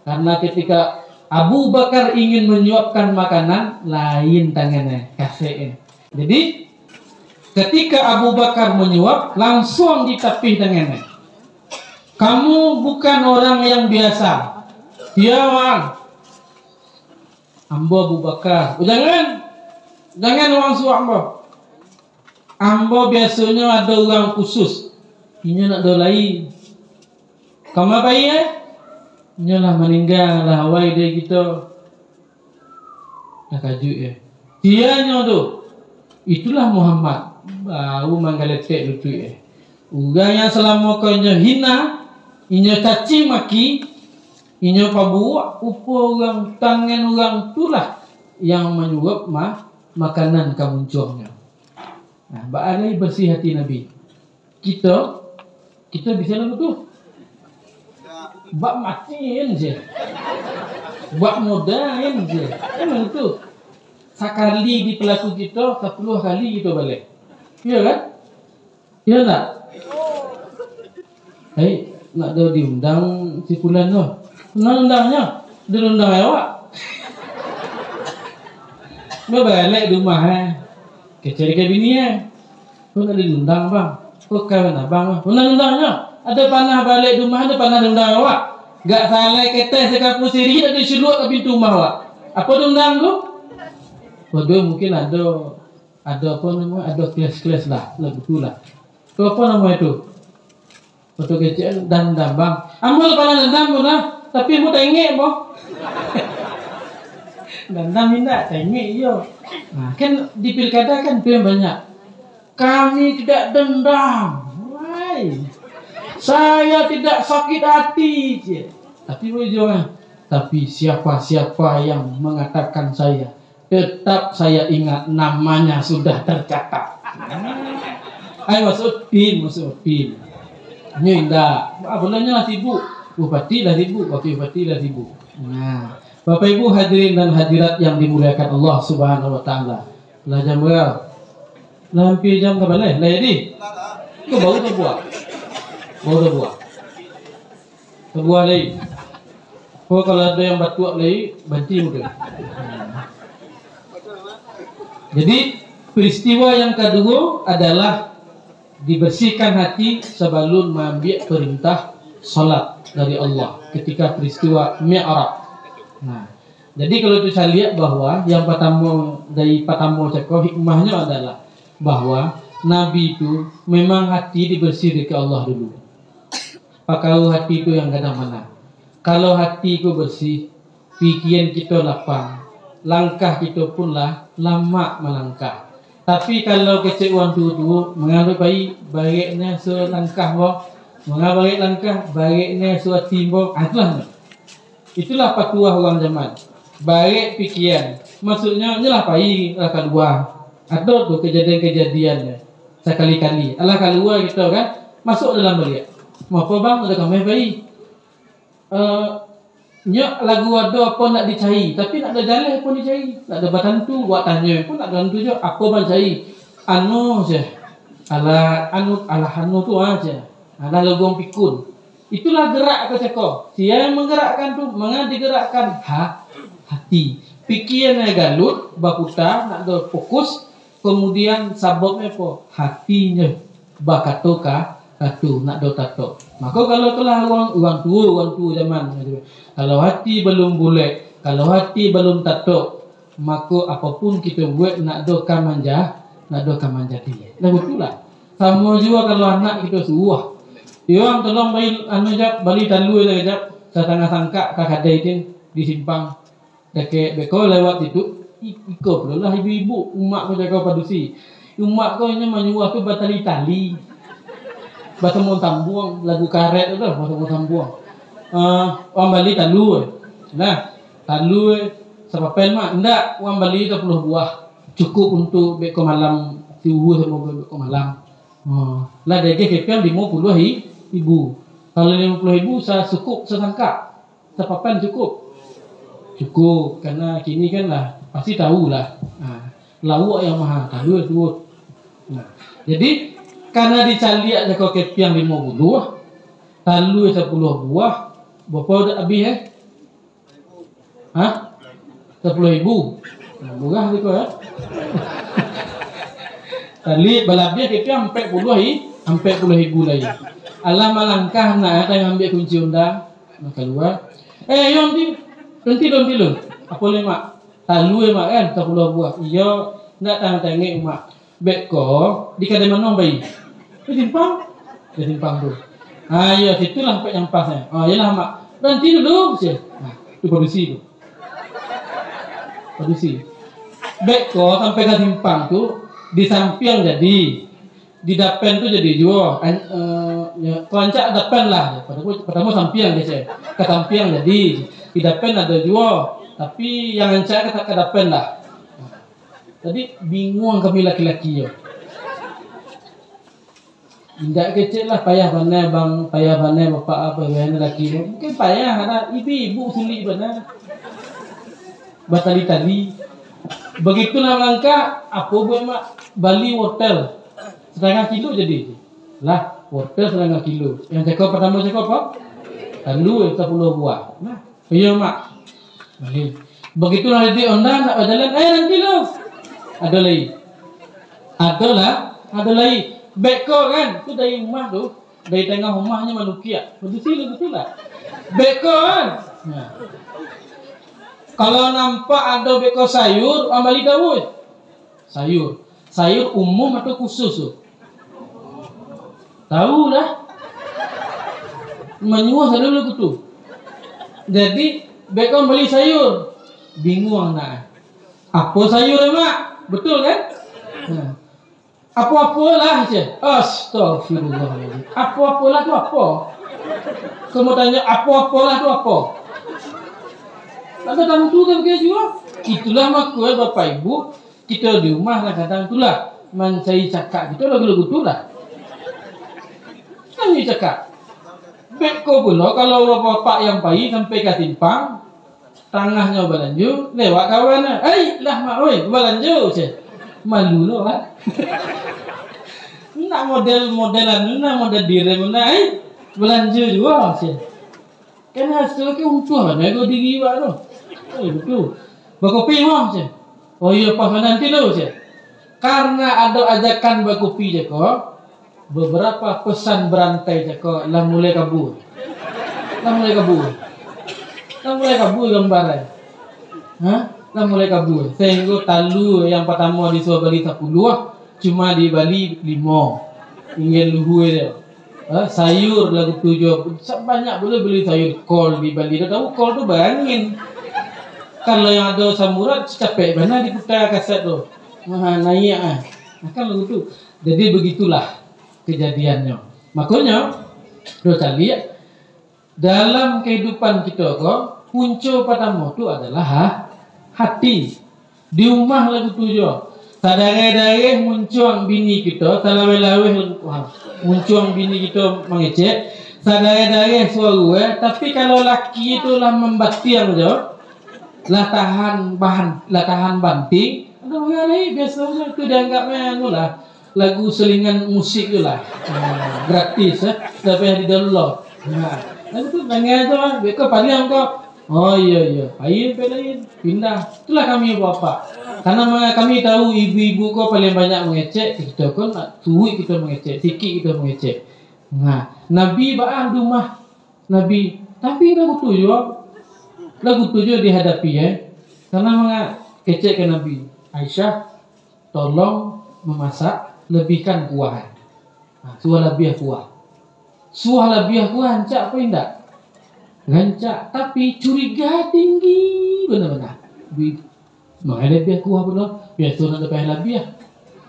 karena ketika Abu Bakar ingin menyuapkan makanan, lain tangannya, kasih. Jadi ketika Abu Bakar menyuap, langsung ditapih tangannya. Kamu bukan orang yang biasa. Dia orang Ambo Abu Bakar. Jangan orang suap Ambo. Ambo biasanya ada orang khusus. Ini nak dolai. Kamu apa ya? Nyalah meninggal lah awal dia kita dah kajuk ya. Dia nyodo. Itulah Muhammad. Baru manggaletek lucu ya. Orang yang selama kau hina, inyo caci maki, inyo pabuak, upo orang tangan orang itulah yang menyuap makanan kemunculnya. Nah, ba'alai bersih hati Nabi. Kita bisa lalu tuh. Bak matiin je, bak modain je, emang itu. Sekali di pelaku kita, 10 kali kita balik. Iya kan? Iya tak? Hei, nak ada diundang si Fulan tu. Undangnya, diundang awak. Mau balik di rumah kecil ke bini Kau nak diundang bang? Kau kawan abang? Undangnya. Ada panah balik rumah, ada panah dendang awak. Gak salah kita sekapu siri ada seluak ke pintu rumah awak. Apa dendang tu? Waduh mungkin ada apa nama? Ada kelas-kelas lah, betul lah. Tu apa nama itu? Foto kecil dendam bang. Amal panah dendam pun lah, tapi mu tengek boh. Dendam minta tengek yo. Nah, kan di pilkada kan tu yang banyak. Kami tidak dendam. Why? Saya tidak sakit hati, tapi tapi siapa-siapa yang mengatakan saya, tetap saya ingat namanya sudah tercatat. Ayo masuk tim. Ini indah. Apalanya lah sibuk, bupati lah sibuk, wakil bupati lah sibuk. Nah, Bapak Ibu hadirin dan hadirat yang dimuliakan Allah Subhanahu Wa Taala. Lah jam berapa? Lah hampir jam berapa lah? Lah jadi, kau baru tu buat. Sebuah lagi. Kalau ada yang batuak lagi, banti mungkin. Jadi peristiwa yang kedua adalah dibersihkan hati sebelum mengambil perintah salat dari Allah ketika peristiwa Mi'raj. Nah, jadi kalau itu saya lihat bahwa yang pertama dari pertama cakap hikmahnya adalah bahwa Nabi itu memang hati dibersih ke Allah dulu. Kalau hati itu yang kadang mana? Kalau hati itu bersih, pikiran kita lapang, langkah kita pun lah lama melangkah. Tapi kalau kecil orang tua mengambil bayi, baiknya selangkah boh, mengambil baik langkah, baiknya suatu boh. Itulah patuah orang zaman. Baik pikiran, maksudnya nyelah bayi lah keluar. Ada tuh kejadian-kejadiannya sekali-kali. Allah keluar gitu kan, masuk dalam beliau. Mau apa bang? Ada kami bayi. Nyak lagu ada apa nak dicari, tapi nak ada jalan pun dicari, nak ada batantu buat tanya pun nak bantu je. Apa bang cari? Anu je, ala anu tu aja, ala logong pikun. Itulah gerak ke cakap. Siapa yang menggerakkan tu? Mengapa digerakkan? Hati. Pikirannya galut, bakuta, nak ada fokus. Kemudian sababnya apa? Hatinya bakatoka. Satu nak do tato. Maka kalau telah orang tua zaman, kalau hati belum boleh, kalau hati belum tato, maka apapun kita buat nak do kamanja dia. Nah betul lah. Sama juga kalau anak kita suah. Yang tolong bali talu aja setengah sangka kakak itu disimpang. Deke beko lewat itu iko lah ibu-ibu umak ko jaga padusi. Umak ko nya menyuah tu batali-tali. Batang tambuang lagu karet itu batang tambuang. Orang Bali talu. Nah, talu sepapen mak ndak orang Bali 10 buah. Cukup untuk beko malam subuh sama beko malam. Lah dege kepian 50 ibu. Kalau 50 ibu saya cukup setangka. Sepapen cukup. Cukup karena kini kan lah pasti tahu lah. Lawak yang mahal talu itu. Nah, jadi karena dicaliak jaka kepiang 50 buah, talu 10 buah, berapa habis 10.000. Nah, murah tu ya. Tali balabia kepiang 40 lagi. Alah malangkah nak ada ngambil kunci undang, nak keluar. Yang nanti lu. Apa le mak? Talu mak kan 10 buah. Iya, nak tang-tangi mak. Beko di kadang mana bayi? Ditimpang tu. Ya situlah sampai yang pasnya. Yalah mak. Nanti dulu sih. Itu produksi tu. Beko sampai ke timpang tu di samping jadi di depan tu jadi jual. Kelancar depan lah. Pertama samping je. Ke samping jadi di depan ada jual. Tapi yang ancak ke depan lah. Jadi bingung kami laki-laki yo. Tidak kecil lah payah mana bang, payah mana bapak apa yang laki. Mungkin payah ada ibu sulit benar. Batali-tali. Begitulah langkah apa buat mak Bali hotel. 1,5 kilo jadi. Lah, hotel 1,5 kilo. Yang cakap pertama cakap apa? Talu 10 buah. Nah, iya mak. Bali. Begitulah di onda nak berjalan. Nanti lo. Ada lagi. Beko kan, tu dari rumah tu, dari tengah rumahnya manusia. Betul lah. Beko kan. Nah. Kalau nampak ada beko sayur, orang Bali tahu. Sayur umum atau khusus tu? Tahu lah. Menyuah selalu gitu. Jadi beko beli sayur, bingung nak. Apa sayur mak? Betul kan? Apa-apalah je. Astagfirullahaladzim. Apa-apalah tu apa? Kamu tanya apa-apalah tu apa? Ada tamu tu kan begitu juga. Itulah makna bapak ibu kita di rumah kadang itulah mencari cakap kita lagu-lagu itulah. Kami cakap. Beko pula kalau bapak yang bayi sampai ke timpang tengahnya balanju, lewat kawan lah mak oi, balanju je. Malu lo kan. Nak model-modelan, nak model diri mana balanju juga je. Kena hasil ke untuh kan, ego diri buat tu. Betul. Berkopi mah je. Oh iya pas nanti lo je. Karena ada ajakan berkopi je kok. beberapa pesan berantai cakap lah mulai kabur. Lah mulai kabur gambaran. Lah mulai kabur. Sehingga talu yang pertama disuruh beli 10, cuma di Bali 5. Ingin luhur dia. Sayur lagu 7. Banyak boleh beli sayur kol di Bali. Dah tahu kol tu berangin. Kalau yang ada samurat capek mana diputar kaset tu. Naik kan lagu tu. Jadi begitulah kejadiannya. Makanya kita lihat dalam kehidupan kita kok punca pertama tu adalah hati. Di rumah lagu 7. Sadare-dare muncul bini kita, talaweh-laweh muncul bini kita mengecek. Sadare-dare suara, tapi kalau laki itulah membatiang je, lah tahan banting. Ada orang lain biasanya tu dianggap lah lagu selingan musik tu lah. Gratis tapi di download. Lalu tu dengar tu mereka paling kau. Oh iya, air lain pindah. Itulah kami bapa. Karena kami tahu ibu-ibu kau paling banyak mengecek, kita kau nak suwi kita mengecek, sikit kita mengecek. Nabi baan rumah Nabi, tapi lagu 7 dihadapi karena kecek ke Nabi. Aisyah, tolong memasak, lebihkan kuah. Suah lebih kuah. Hancak apa enggak? Rancak, tapi curiga tinggi benar-benar. Lebih kuah pula. Biasa nak lepas lebih.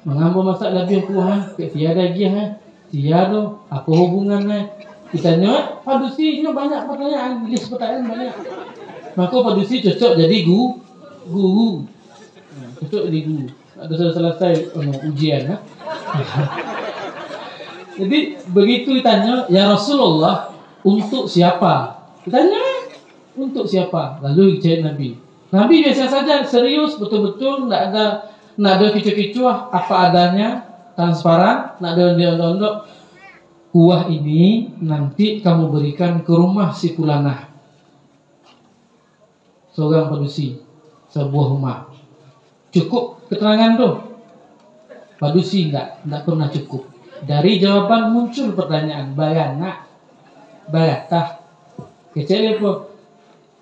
Mengapa masak lebih kuah? Tiada lagi tiada. Apa hubungannya? Kita tanya, Padusi ini banyak pertanyaan, list pertanyaan banyak. Maka Padusi cocok jadi guru. Cocok jadi guru. Ada selesai ujian. Jadi begitu ditanya, ya Rasulullah, untuk siapa? Ditanya untuk siapa? Lalu cek Nabi. Nabi biasa saja, serius, betul-betul, nak ada kecoh-kecoh, apa adanya, transparan, nak ada ondok-ondok. Kuah ini nanti kamu berikan ke rumah si fulanah. Seorang Padusi, sebuah rumah. Cukup keterangan tu? Padusi enggak pernah cukup. Dari jawaban muncul pertanyaan, baratah. Kecil apa?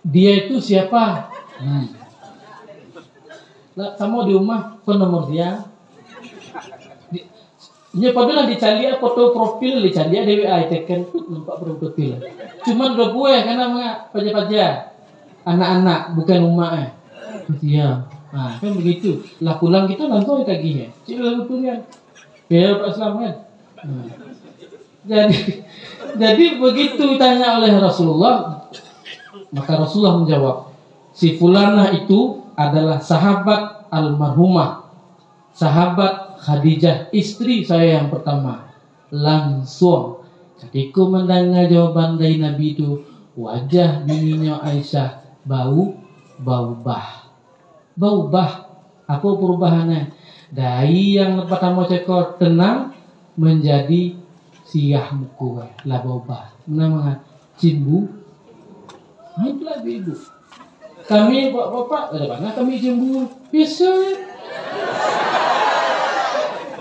Dia itu siapa? Sama di rumah pun nomor dia. Nya padahal dicari foto profil dicari ada WA tekan nampak profil. Cuma dua buah karena pajak-pajak anak-anak bukan rumah Dia. Kan begitu. Lah pulang kita nonton tagih Cik lalu tulian. Biar Pak Islam kan. Jadi begitu ditanya oleh Rasulullah, maka Rasulullah menjawab, si fulanah itu adalah sahabat almarhumah, sahabat Khadijah, istri saya yang pertama. Langsung ketika mendengar jawaban dari Nabi itu, wajah bininya Aisyah bau bah. Apa perubahannya? Dari yang pertama cekor tenang menjadi siah muka lah bah. Nama cimbu. Itulah ibu. Kami bapak ada mana kami cimbu biasa.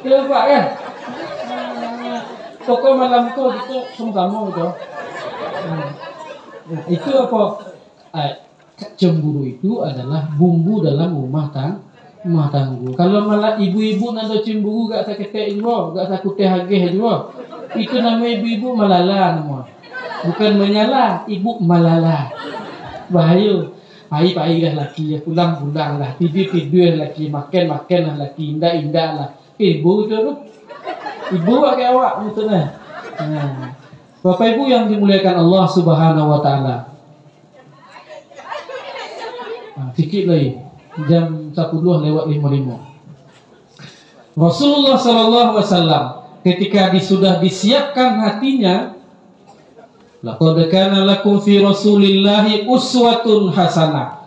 Ya pak kan. Toko malam tu kita sama-sama gitu. Itu apa? Cemburu itu adalah bumbu dalam rumah tangga. Kalau malah ibu-ibu nak cemburu gak saketek juga, gak sakuteh hagih juga. Itu nama ibu-ibu malala nama. Bukan menyala, ibu malala. Bahaya. Pahit lah laki, pulang lah, tidur laki, makan lah laki, indah lah. Ibu tu. Ibu kayak awak betul lah. Bapak Ibu yang dimuliakan Allah Subhanahu wa taala. Sikit lagi. Jam 10:55. Rasulullah sallallahu alaihi wasallam ketika sudah disiapkan hatinya, laqad kana lakum fi Rasulillahi uswatun hasanah.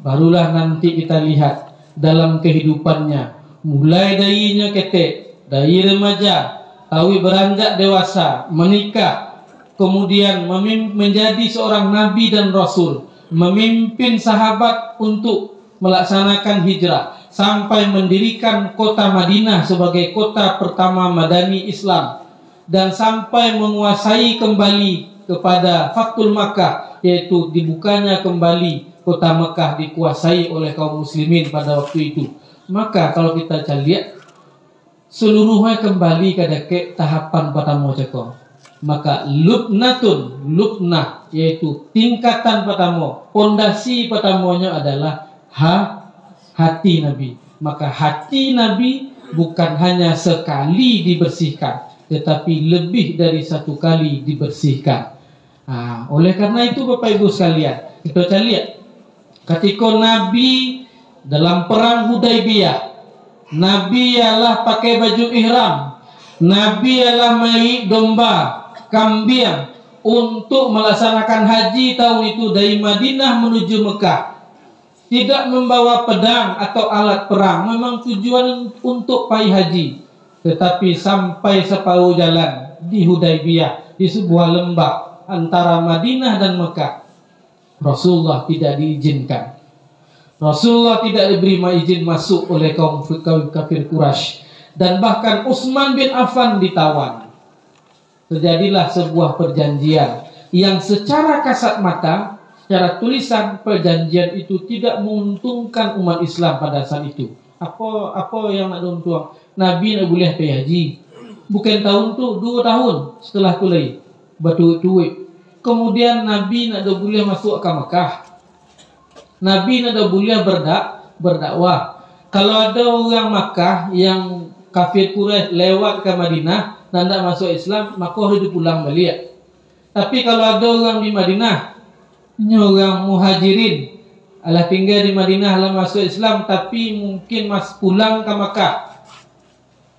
Barulah nanti kita lihat dalam kehidupannya, mulai darinya ketek, dari remaja, tahu beranjak dewasa, menikah, kemudian menjadi seorang nabi dan rasul, memimpin sahabat untuk melaksanakan hijrah sampai mendirikan kota Madinah sebagai kota pertama Madani Islam, dan sampai menguasai kembali kepada Fathul Makkah, yaitu dibukanya kembali kota Mekah dikuasai oleh kaum muslimin pada waktu itu. Maka kalau kita lihat seluruhnya kembali ke tahapan pertama ceko. Maka lubnah yaitu tingkatan pertama, pondasi pertamanya adalah hati Nabi. Maka hati Nabi bukan hanya sekali dibersihkan, tetapi lebih dari satu kali dibersihkan. Oleh karena itu Bapak Ibu sekalian, kita lihat ketika Nabi dalam perang Hudaybiyah, Nabi ialah pakai baju ihram, Nabi ialah menaik domba, kambing untuk melaksanakan haji tahun itu dari Madinah menuju Mekah. Tidak membawa pedang atau alat perang, memang tujuan untuk pergi haji. Tetapi sampai separuh jalan di Hudaybiyah, di sebuah lembah antara Madinah dan Mekah, Rasulullah tidak diizinkan. Rasulullah tidak diberi izin masuk oleh kaum kafir Quraisy, dan bahkan Utsman bin Affan ditawan. Terjadilah sebuah perjanjian yang secara kasat mata, secara tulisan perjanjian itu tidak menguntungkan umat Islam pada saat itu. Apa yang nak untung? Nabi nak boleh pergi haji. Bukan tahun tu, 2 tahun setelah tu lagi batu-tuit. Kemudian Nabi nak boleh masuk ke Mekah. Nabi nak boleh berdakwah. Kalau ada orang Makkah yang kafir Quraisy lewat ke Madinah dan tak masuk Islam, maka harus pulang balik. Tapi kalau ada orang di Madinah, ini orang muhajirin, alah tinggal di Madinah, alah masuk Islam, tapi mungkin pulang ke Makkah,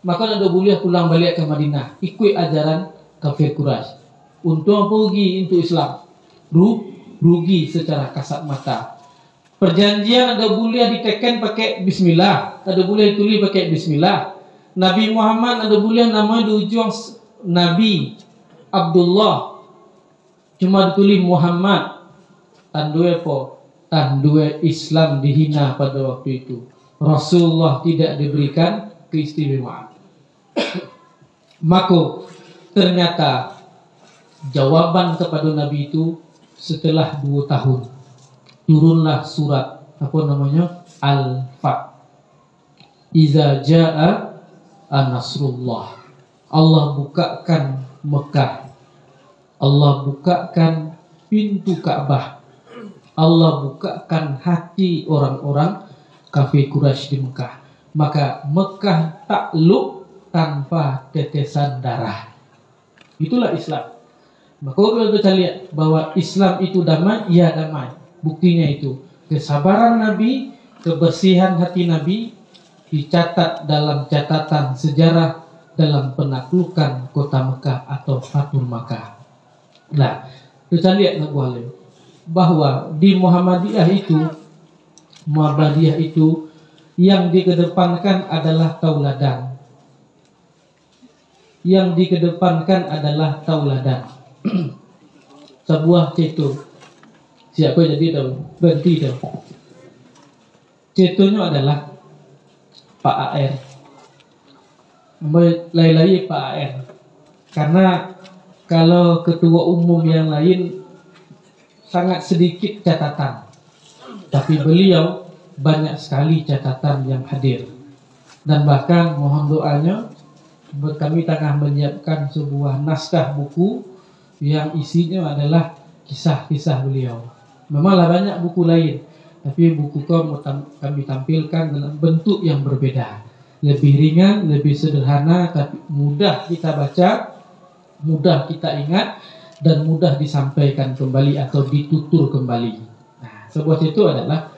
maka nak boleh pulang balik ke Madinah, ikut ajaran kafir Quraisy. Untung rugi untuk Islam, rugi secara kasat mata. Perjanjian ada boleh diteken pakai Bismillah, ada boleh ditulis pakai Bismillah. Nabi Muhammad ada boleh nama di ujung Nabi Abdullah, cuma ditulis Muhammad. Tandue apa? Tandue Islam dihina pada waktu itu. Rasulullah tidak diberikan keistimewaan. Maka ternyata jawaban kepada Nabi itu setelah 2 tahun turunlah surat Al-Fath. Iza jaa an-nasrullah. Allah bukakan Mekah. Allah bukakan pintu Ka'bah. Allah bukakan hati orang-orang kafir Quraisy di Mekah. Maka Mekah takluk tanpa tetesan darah. Itulah Islam. Maka kalau kita lihat bahwa Islam itu damai, ya damai. Buktinya itu kesabaran Nabi, kebersihan hati Nabi dicatat dalam catatan sejarah dalam penaklukan kota Mekah atau Fathul Makkah. Nah, kita lihat bahwa di Muhammadiyah itu yang dikedepankan adalah tauladan. Yang dikedepankan adalah tauladan. Sebuah ceto. Siapa jadi tahu? Berhenti tahu. Cetonya adalah Pak AR. Lain-lain Pak AR. Karena kalau ketua umum yang lain sangat sedikit catatan, tapi beliau banyak sekali catatan yang hadir. Dan bahkan mohon doanya, kami tengah menyiapkan sebuah naskah buku yang isinya adalah kisah-kisah beliau. Memanglah banyak buku lain, tapi buku kami tampilkan dalam bentuk yang berbeda, lebih ringan, lebih sederhana, tapi mudah kita baca, mudah kita ingat, dan mudah disampaikan kembali atau ditutur kembali. Nah, sebuah itu adalah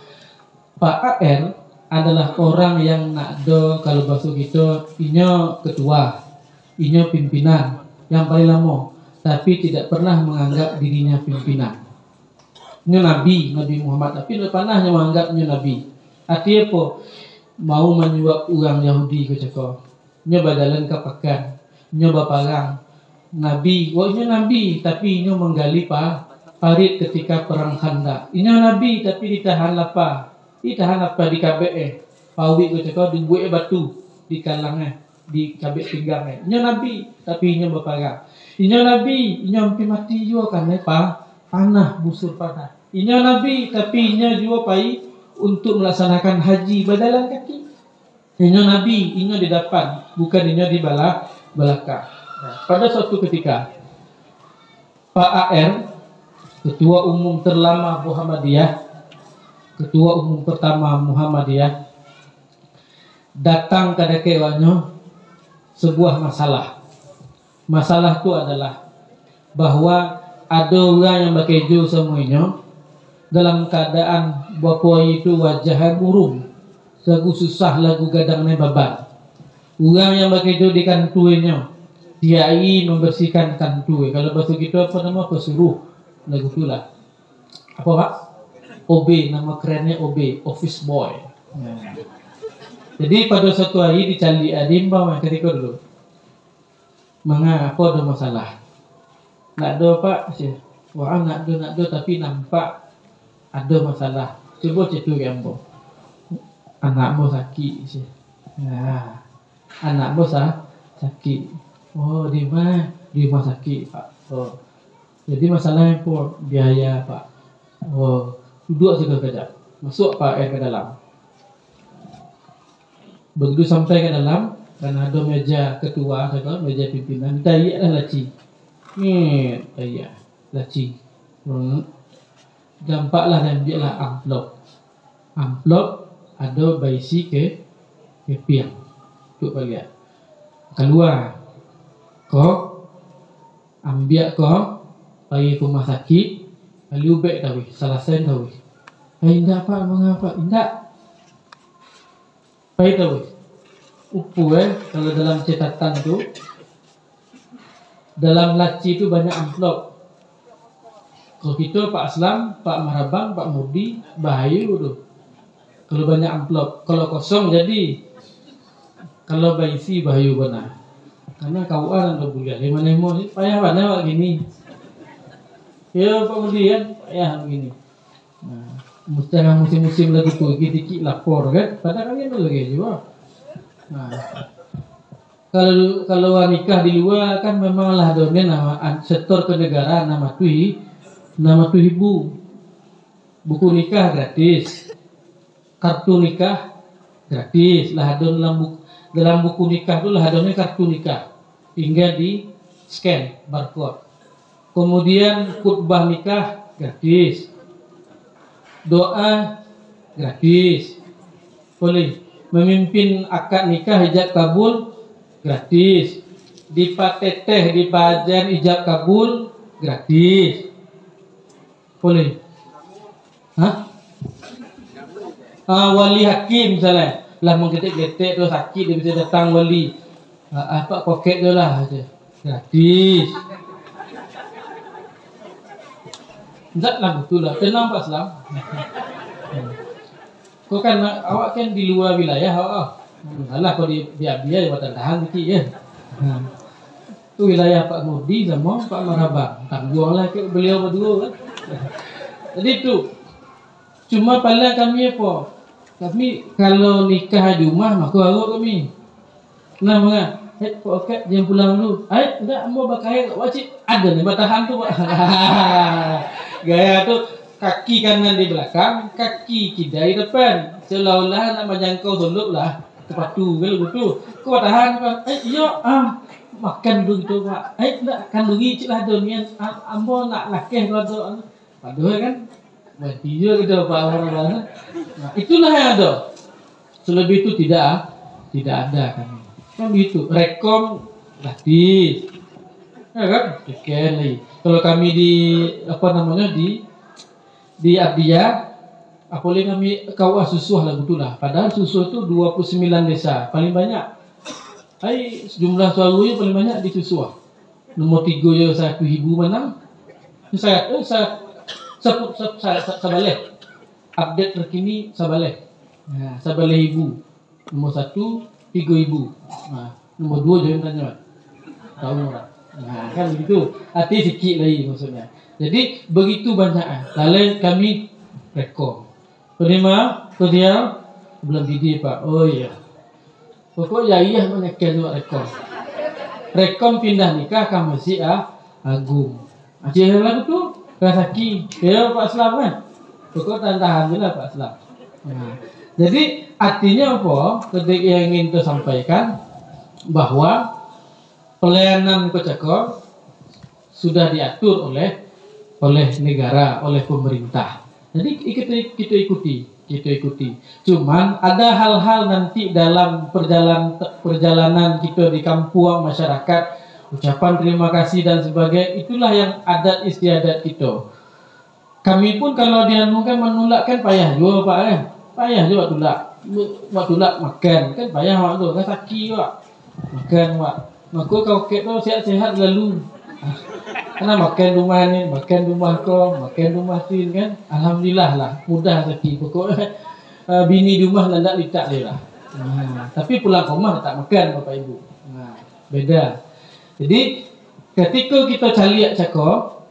Pak AR adalah orang yang nak do, kalau bahasa kita, inya ketua, inya pimpinan yang paling lama, tapi tidak pernah menganggap dirinya pimpinan. Nya Nabi Muhammad, tapi tidak pernah menganggapnya Nabi. Artinya apa? Mau menyuap orang Yahudi ke cakap, nya badalan kapakan, nya baparang. Nabi, wahnya Nabi, tapi nya menggali parit ketika perang Khandaq. Inya Nabi, tapi ditahan apa? Ditahan apa di KBE? Pawi ke cakap dibuat batu di kalangnya. di kabit pinggang inyo nabi tapi inyo berperang. Inyo nabi inyo hampir mati juga kan panah busur panah. Inyo nabi tapi inyo juga pai untuk melaksanakan haji berjalan kaki. Inyo nabi inyo di depan bukan inyo di belakang. Nah, pada suatu ketika Pak AR Ketua Umum terlama Muhammadiyah, Ketua Umum pertama Muhammadiyah datang ke dekewanyo sebuah masalah. Masalah itu adalah bahwa ada orang yang berkeju semuanya dalam keadaan bahwa itu wajahnya burung, lagu susah, lagu gadangnya babat. Orang yang berkeju di kantunya, dia ingin membersihkan kantui. Kalau bahasa kita apa nama pesuruh lagu itulah. Apa Pak? OB, nama kerennya OB, Office Boy. Nah. Jadi pada suatu hari dicari adimba ketika dulu. Mengapa ada masalah? Nak ada Pak? Wah nak ada tapi nampak ada masalah. Coba cetu gambo. Anakmu sakit sih. Nah, anakmu sakit. Oh di mana? Di rumah sakit Pak. Oh. Jadi masalahnya apa? Biaya Pak. Oh, duduk saja kejap. Masuk Pak ke dalam. Begitu sampai ke dalam, dan ada meja ketua, meja pimpinan, tayilah laci. Tayilah laci. Dampaklah dan biarlah amplop. Amplop ada baisi ke piang. Tuh lihat. Keluar. Kau ambil kau pergi ke rumah sakit, lalu ubek tahu, salah sen tahu. Indah Pak, mengapa? Indah. Baik tahu. Upu kalau dalam catatan tu dalam laci itu banyak amplop. Kalau kita Pak Aslam, Pak Marabang, Pak Murdi bahaya tu. Kalau banyak amplop, kalau kosong jadi. Kalau baisi bahaya benar. Karena kauan ada bulan. Lima ni payah mana Pak gini. Ya Pak Murdi kan payah begini. Nah, musim-musim lagi tu dikit lapor kan. Padahal kalian tu lagi juga. Nah, kalau nikah di luar kan memanglah domen nama sektor kenegaraan nama tu ibu. Buku nikah gratis, kartu nikah gratis. Lah dalam buku nikah tu lah adonnya kartu nikah, tinggal di scan barcode. Kemudian khutbah nikah gratis, doa gratis, boleh. Memimpin akad nikah ijab kabul gratis. Di pateteh di bajan ijab kabul gratis. Boleh. Hah? Wali hakim misalnya. Lah menggetek-getek tu sakit dia bisa datang wali. Apa poket tu lah aja. Gratis. Enggak lah betul lah. Tenang Pak Aslam. Kau kan awak kan di luar wilayah awak. Alah kau di biar buat tahan sikit ya. Tu wilayah Pak Murdi sama Pak Marabang. Tangguhlah ke beliau berdua kan. Jadi tu cuma paling kami apa? Kami kalau nikah di rumah maka harus kami. Nah mengat, poket jangan pulang dulu. Enggak mau pakai wajib ada nih batahan tu. Gaya tu kaki kanan di belakang, kaki kiri di depan. Seolah-olah nak menjangkau tunduk lah. Tepat tu, kalau betul. Kau tahan kan? Makan dulu tu Pak. Tak kan rugi cik lah dunia. Ambo nak lakeh kalau tu. Padahal kan, berarti juga kita Pak orang-orang. Nah, itulah yang ada. Selebih itu tidak ada kami. Kan begitu. Rekom gratis. Ya kan? Sekian lagi. Kalau kami di Abdiya, apalagi kami kawah susuh lah betul lah. Padahal susuh itu 29 desa, paling banyak. Jumlah suaranya paling banyak di susuh. Nomor 3 je saya ibu menang. Saya Sabaleh. Update terkini Sabaleh. Nah, Sabaleh ibu. Nomor 1 3 ibu. Nah, nomor 2 jangan tanya. Tahu orang. Nah, kan begitu. Hati sikit lagi maksudnya. Jadi begitu banyak. Lalu kami rekor. Terima, dia belum didi Pak. Oh iya. Pokok yayah menyekel buat rekom pindah nikah ke Masjid Agung. Aceh lagu tu Rasaki. Ya Pak Islam kan. Pokok tahan je lah Pak Islam. Nah, jadi artinya apa? Ketika yang ingin kita sampaikan bahwa pelayanan Kocakor sudah diatur oleh negara, oleh pemerintah. Jadi kita ikuti. Cuman ada hal-hal nanti dalam perjalanan kita di kampung masyarakat, ucapan terima kasih dan sebagainya, itulah yang adat istiadat kita. Kami pun kalau dianukan menolak kan payah juga Pak kan. Payah juga tulak makan kan payah Pak tu. Kan sakit Pak. Makan Pak. Maka kau kek tu sihat-sihat lalu. Karena makan rumah ni, makan rumah kau, makan rumah tin kan. Alhamdulillah lah, mudah sakit. Pokoknya bini di rumah nak litak dia lah. Tapi pulang ke rumah tak makan Bapak Ibu. Beda. Jadi ketika kita caliak cakap,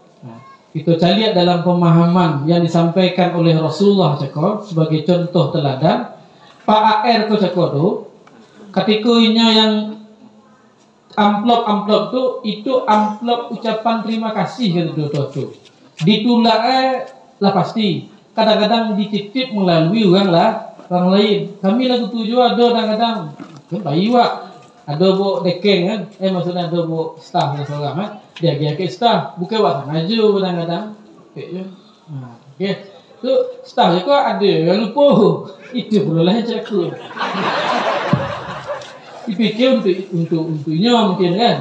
kita caliak dalam pemahaman yang disampaikan oleh Rasulullah cakap sebagai contoh teladan. Pak AR ko cakap tu, ketika yang amplop tu itu amplop ucapan terima kasih gitu tu. Ditulak lah pasti. Kadang-kadang dititip melalui orang lain. Kami lagu tujuh ada kadang-kadang kan bayi Wak. Ada bawa dekeng kan, maksudnya ada bawa staff seorang kan, dia ke staff, bukan buat maju kadang-kadang, okay. Tu staff je kau ada yang lupa, itu pula lah yang celaka. Dipikir untuknya mungkin kan,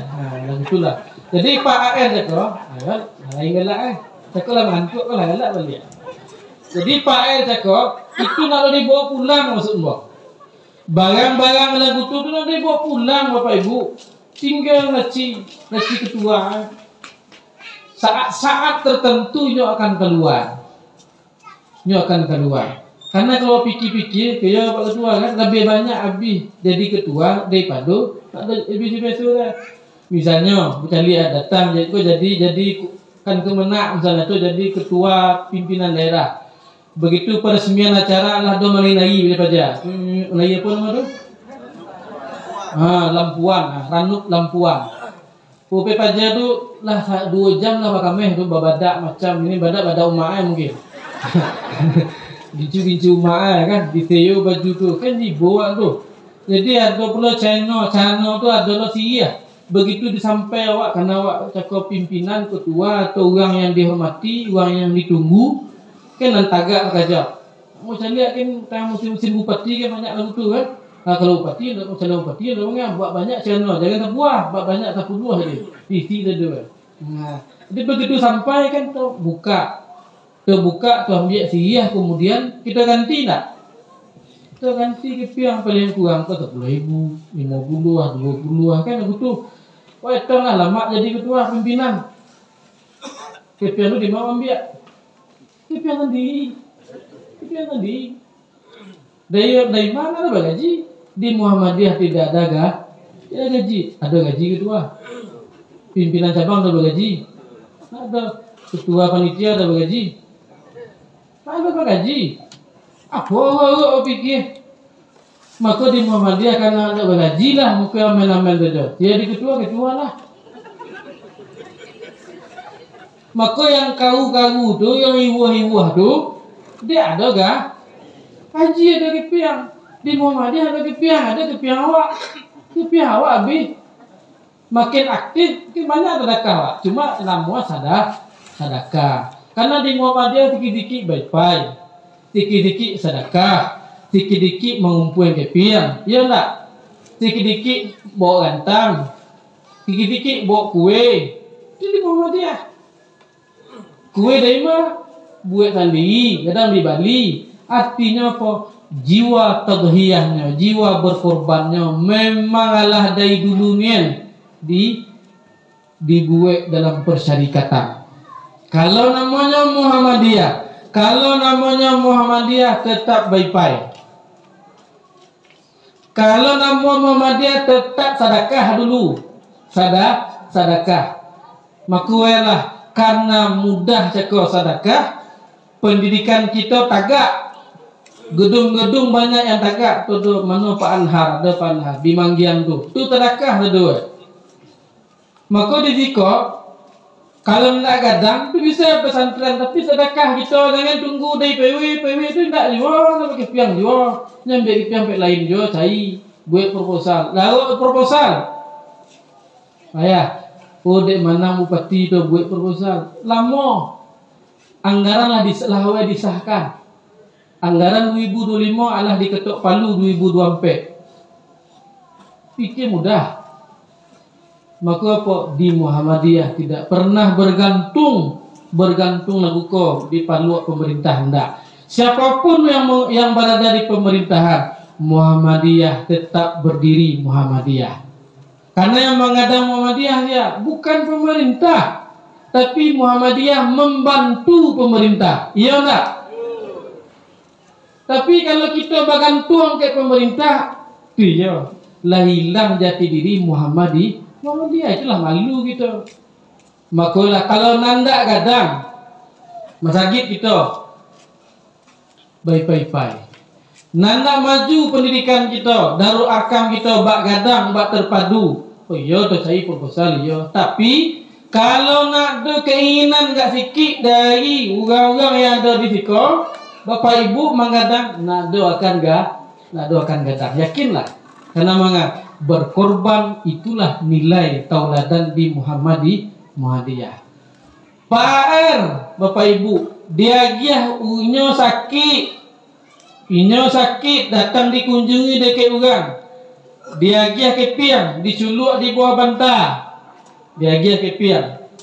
yang itulah. Jadi Pak AR cakap, lain galak cakap lah mengantuk lah galak balik. Jadi Pak AR cakap, itu nak dibawa pulang maksudnya. Barang-barang lagu tu nak dibawa pulang Bapak Ibu. Tinggal laci ketua. Saat-saat tertentu nyo akan keluar. Karena kalau fikir-fikir kaya Pak Ketua kan lebih banyak habis jadi ketua daripada tak ada lebih biasa lah. Misalnya berkali datang jadi kan kemenak misalnya tu jadi ketua pimpinan daerah. Begitu peresmian acara lah do melinai daripada melinai apa nama tu? Lampuan, ranuk lampuan. Pupe paja tu lah 2 jam lah kami tu babadak macam ini badak umat mungkin. Gincu umat kan, diteo baju tu kan dibawa tu. Jadi ada pula channel tu adalah sia. Begitu disampai awak karena awak cakap pimpinan, ketua atau orang yang dihormati, orang yang ditunggu. Kan nantagak kerja. Mau lihat kan tang musim bupati kan banyak lagu tu kan. Kalau bupati ada orang buat banyak channel, jangan terbuah, buat banyak tak buah dia. Isi dia dua. Jadi begitu sampai kan tu terbuka tu ambil siyah kemudian kita ganti tak? Kita ganti ke yang paling kurang ke 10,000, 50 20 kan lagu tu. Wah, tengah lama jadi ketua pimpinan. Kepian tu di mau ambil. Kepian tadi. Dari mana ada gaji? Di Muhammadiyah tidak ada gaji. Ada gaji ketua. Pimpinan cabang ada gaji. Ada ketua panitia ada gaji. Ada gaji. Apa pikir? Maka di Muhammadiyah karena ada gaji lah muka amen-amen saja. Jadi ketua lah. Maka yang kau tu, yang iwah tu, dia ada gak? Haji ada kepiang. Di Muhammadiyah ada kepiang awak. Kepiang awak habis. Makin aktif, mana sedekah awak? Cuma nama sedekah. Karena di Muhammadiyah dikit-dikit baik-baik. Dikit-dikit sedekah. Dikit-dikit mengumpulkan kepiang. Ya tak? Dikit-dikit bawa gantang. Dikit-dikit bawa kue. Jadi Muhammadiyah. Kue dari mana? Buat sendiri, kadang di Bali. Artinya apa? Jiwa tadhiyahnya, jiwa berkorbannya memanglah dari dulunya dibuat dalam persyarikatan. Kalau namanya Muhammadiyah tetap baik-baik. Kalau nama Muhammadiyah tetap sedekah dulu. Sedekah. Maka karena mudah cakap sedekah, pendidikan kita tagak. Gedung-gedung banyak yang tagak tu mana Pak Anhar, ada Pak Anhar di Manggiang tu. Tu terakah tu. Maka di Ziko kalau nak gadang tu bisa pesantren, tapi sedekah kita jangan tunggu dari PW tu tak jual, nak pakai piang jual. Nyambil piang pek lain jual cari buat proposal. Lalu proposal. Ayah, dek mana bupati tu buat proposal. Lama. Anggaran lah disahkan. Anggaran 2025 alah diketok palu 2024. Fikir mudah. Maka apa di Muhammadiyah tidak pernah bergantung lagu ko di paluak pemerintah hendak. Siapapun yang berada di pemerintahan, Muhammadiyah tetap berdiri Muhammadiyah. Karena yang mengadang Muhammadiyah ya bukan pemerintah, tapi Muhammadiyah membantu pemerintah. Iya enggak? Tapi kalau kita bergantung ke pemerintah, iya lah hilang jati diri Muhammadiyah itulah malu kita. Makalah kalau nanda gadang masjid kita baik-baik. Nanda maju pendidikan kita, Darul Arkam kita bak gadang, bak terpadu. Oh iya tu saya proposal iya. Tapi kalau nak ada keinginan gak sikit dari orang-orang yang ada di siko, Bapak Ibu menggadang nak doakan gadang. Yakinlah. Karena berkorban itulah nilai tauladan di Muhammadiyah. Pak R, Bapak Ibu, dia unyo sakit datang dikunjungi dekat orang. Dia kepiang diculuk di bawah bantal.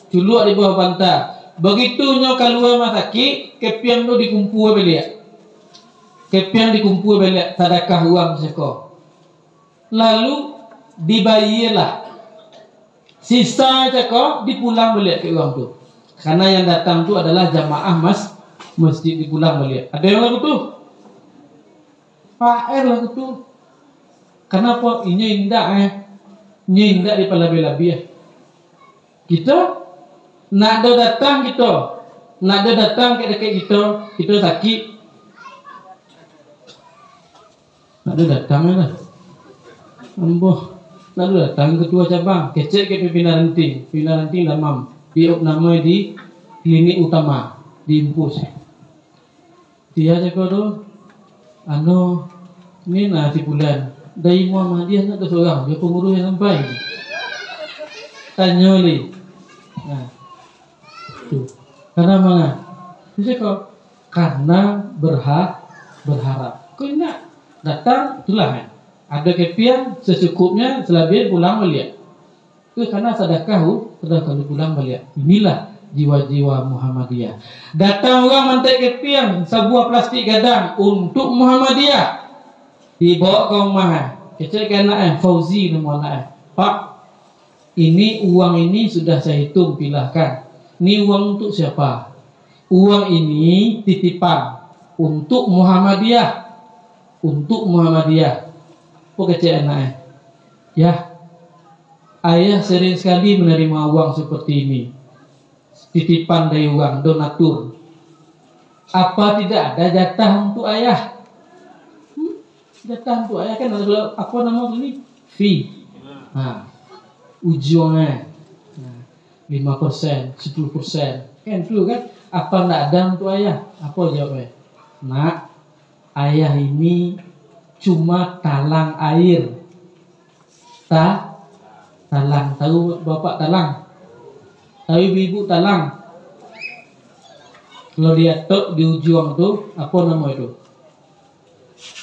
Culuk di bawah bantal. Begitu nyo keluar rumah sakit, kepiang tu dikumpul balik. Sedekah uang seko. Lalu dibayarlah. Sisa cakap dipulang balik ke uang tu. Karena yang datang tu adalah jamaah masjid dipulang balik. Ada yang lagu tu? Pak R lagu tu. Kenapa? Ini indah di palabi-labi ya. Kita nak ada datang ke dekat kita sakit. Nak ada datang lah. Amboh, lalu datang ketua cabang, kecek ke pimpinan ranting damam, diop nama di klinik utama, di impus. Dia cakap tu, ni nanti bulan, dari Muhammadiyah nak ke seorang, dia pengurus yang sampai. Tanya li, tu, karena mana? Dia cakap, karena berharap. Kau nak datang, itulah kan. Ada kepian secukupnya, selebih pulang balik. Itu karena sedekah pulang balik. Inilah jiwa-jiwa Muhammadiyah. Datang orang mantek kepian sebuah plastik gadang untuk Muhammadiyah. Dibawa ke rumah. Kecil ke anak Fauzi nama anak. Pak, ini uang ini sudah saya hitung pilahkan. Ini uang untuk siapa? Uang ini titipan untuk Muhammadiyah. Oh kecil anak ya, ayah sering sekali menerima uang seperti ini, titipan dari uang donatur. Apa tidak ada jatah untuk ayah? Jatah untuk ayah kan ada apa nama ini? Fee. Ujungnya 5%, 10%. Kan itu kan? Apa tidak ada untuk ayah? Apa jawabnya? Nak, ayah ini cuma talang air. Talang. Tahu bapak talang? Tahu ibu talang? Kalau dia tok di ujung tu, apa nama itu?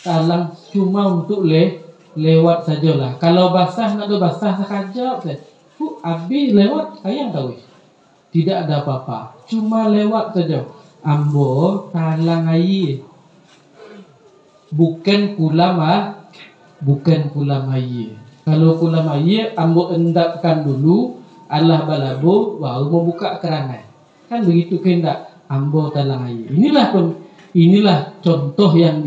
Talang cuma untuk lewat sajalah. Kalau basah nak do basah sekejap saja. Habis lewat, ayah tahu. Tidak ada apa-apa. Cuma lewat saja. Ambo talang air. Bukan kulam air. Kalau kulam air, ambo endapkan dulu, Allah balabo, baru membuka keranai. Kan begitu kehendak ambo talang air. Inilah contoh yang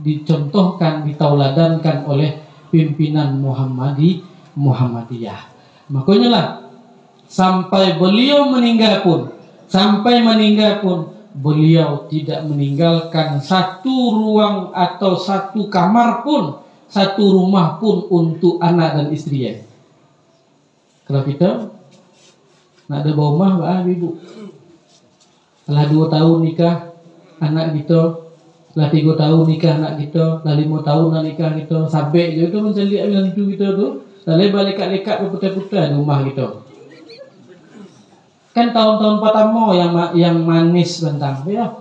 dicontohkan, ditauladankan oleh pimpinan Muhammadiyah. Makanya lah sampai beliau meninggal pun beliau tidak meninggalkan satu ruang atau satu kamar pun, satu rumah pun untuk anak dan istri. Kalau kita nak ada rumah, ibu, setelah 2 tahun nikah anak kita, setelah 3 tahun nikah anak kita, setelah 5 tahun nak nikah kita, sampai je tu mencari dengan itu kita tu, dah lebar lekat-lekat berputar-putar di rumah kita. Kan tahun-tahun pertama yang manis bentang, ya.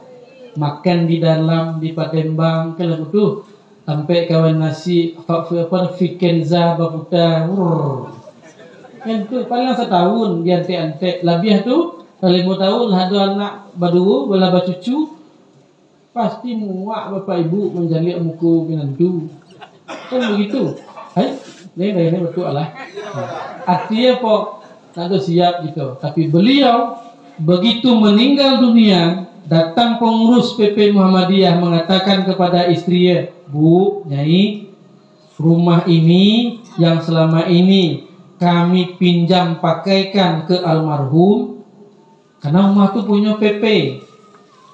Makan di dalam di Palembang kalau betul sampai kawan nasi fikenza berputar. Kan tu paling setahun dia antek-antek. Lebih tu 5 tahun ada anak berdua bola bercucu, pasti muak bapak ibu menjalik muka binantu. Kan begitu. Ini betul lah. Artinya apa? Tak ada siap gitu. Tapi beliau begitu meninggal dunia, datang pengurus PP Muhammadiyah mengatakan kepada istrinya, Bu, Nyai, rumah ini yang selama ini kami pinjam pakaikan ke almarhum, karena rumah itu punya PP,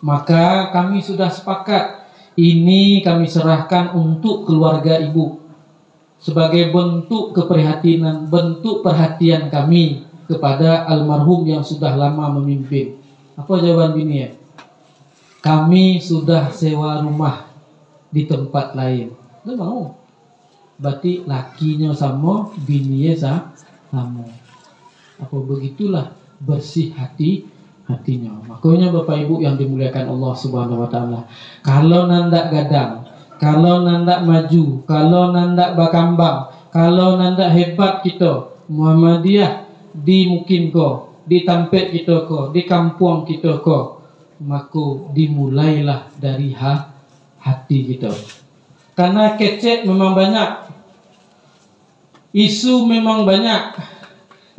maka kami sudah sepakat, ini kami serahkan untuk keluarga ibu sebagai bentuk keprihatinan, bentuk perhatian kami kepada almarhum yang sudah lama memimpin. Apa jawaban bini? Kami sudah sewa rumah di tempat lain. Dia mau. Berarti lakinya sama, bininya sama. Apa begitulah bersih hatinya. Makanya Bapak Ibu yang dimuliakan Allah Subhanahu wa taala, kalau nandak gadang, kalau nandak maju, kalau nandak bakambang, kalau nandak hebat kita Muhammadiyah di mungkin ko, di tampet kita ko, di kampung kita ko, maka dimulailah dari hati kita. Karena kecek memang banyak, isu memang banyak,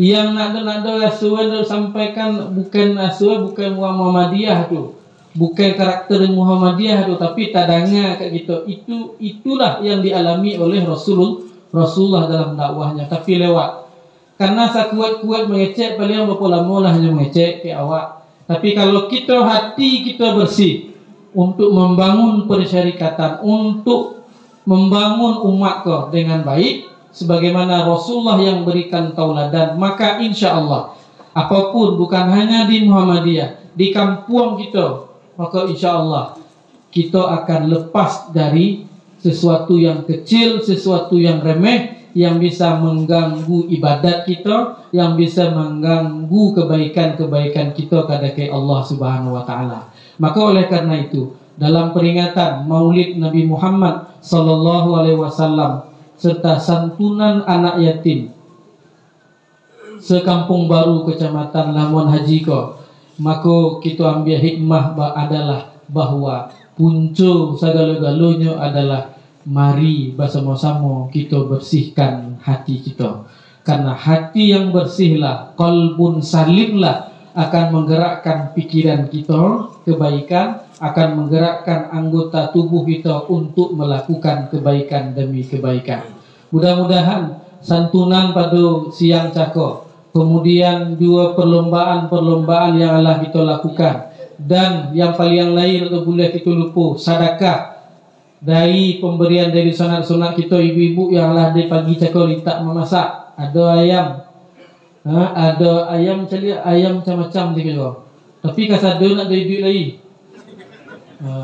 yang nada asuhan sampaikan bukan asuhan, bukan Muhammadiyah tu, bukan karakter Muhammadiyah tu, tapi tadanga kayak gitu. Itulah yang dialami oleh Rasulullah dalam dakwahnya, tapi lewat. Karena sakuat-kuat mengecek, paling berapa lama lah hanya mengecek ke awak. Tapi kalau kita hati kita bersih untuk membangun persyarikatan, untuk membangun umat kau dengan baik, sebagaimana Rasulullah yang berikan tauladan, maka insya Allah apapun, bukan hanya di Muhammadiyah, di kampung kita, maka insya Allah kita akan lepas dari sesuatu yang kecil, sesuatu yang remeh, yang bisa mengganggu ibadat kita, yang bisa mengganggu kebaikan-kebaikan kita kepada Allah Subhanahu wa taala. Maka oleh karena itu, dalam peringatan Maulid Nabi Muhammad sallallahu alaihi wasallam serta santunan anak yatim sekampung baru Kecamatan Lamongan Haji ko, maka kita ambil hikmah adalah bahwa punca segala-galanya adalah mari bersama-sama kita bersihkan hati kita. Karena hati yang bersihlah, qalbun salimlah, akan menggerakkan pikiran kita kebaikan, akan menggerakkan anggota tubuh kita untuk melakukan kebaikan demi kebaikan. Mudah-mudahan santunan pada siang cako, kemudian 2 perlombaan yang Allah kita lakukan, dan yang paling lain atau boleh kita lupa, sedekah dari pemberian dari sunat-sunat kita, ibu-ibu yang lah di pagi cakap letak memasak, ada ayam, ada ayam cari ayam macam-macam juga. Tapi kasado nak ada duit lagi.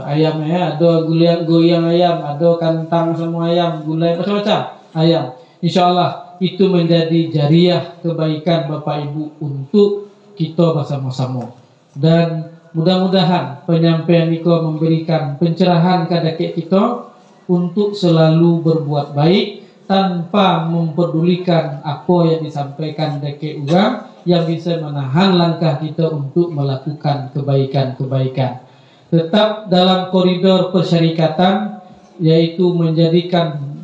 Ayamnya ada goyang ayam, ada kantang semua ayam, gulai macam-macam ayam. Insyaallah itu menjadi jariah kebaikan Bapak Ibu untuk kita bersama-sama. Dan mudah-mudahan penyampaian ini memberikan pencerahan kepada kita untuk selalu berbuat baik tanpa mempedulikan apa yang disampaikan dari orang yang bisa menahan langkah kita untuk melakukan kebaikan-kebaikan. Tetap dalam koridor persyarikatan, yaitu menjadikan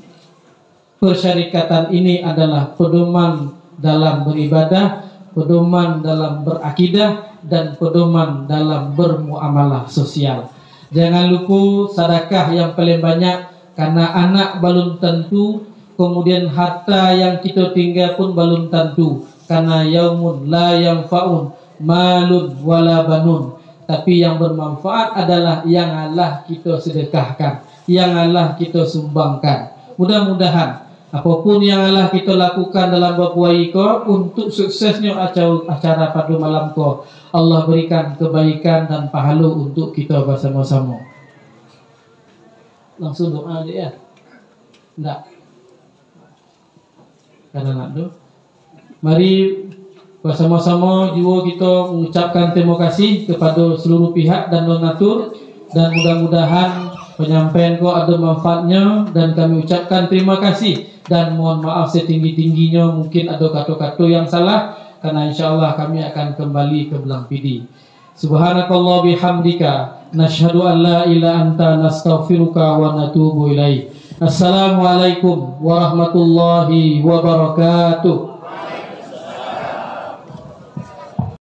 persyarikatan ini adalah pedoman dalam beribadah, pedoman dalam berakidah, dan pedoman dalam bermuamalah sosial. Jangan lupa sedekah yang paling banyak, karena anak belum tentu, kemudian harta yang kita tinggal pun belum tentu, karena yaumun la yanfa'un malun wala banun. Tapi yang bermanfaat adalah yang Allah kita sedekahkan, yang Allah kita sumbangkan. Mudah-mudahan apapun yang Allah kita lakukan dalam berpuai ko untuk suksesnya acara pada malam ko, Allah berikan kebaikan dan pahala untuk kita bersama-sama. Langsung doa aja ya. Enggak. Karena nak doa. Mari bersama-sama jiwa kita mengucapkan terima kasih kepada seluruh pihak dan donatur, dan mudah-mudahan penyampaian kau ada manfaatnya, dan kami ucapkan terima kasih dan mohon maaf setinggi-tingginya mungkin ada kata-kata yang salah, karena insyaallah kami akan kembali ke Belang Pidi. Subhanakallah bihamdika nashhadu an la ilaha anta nastaghfiruka wa natubu ilaik. Assalamualaikum warahmatullahi wabarakatuh.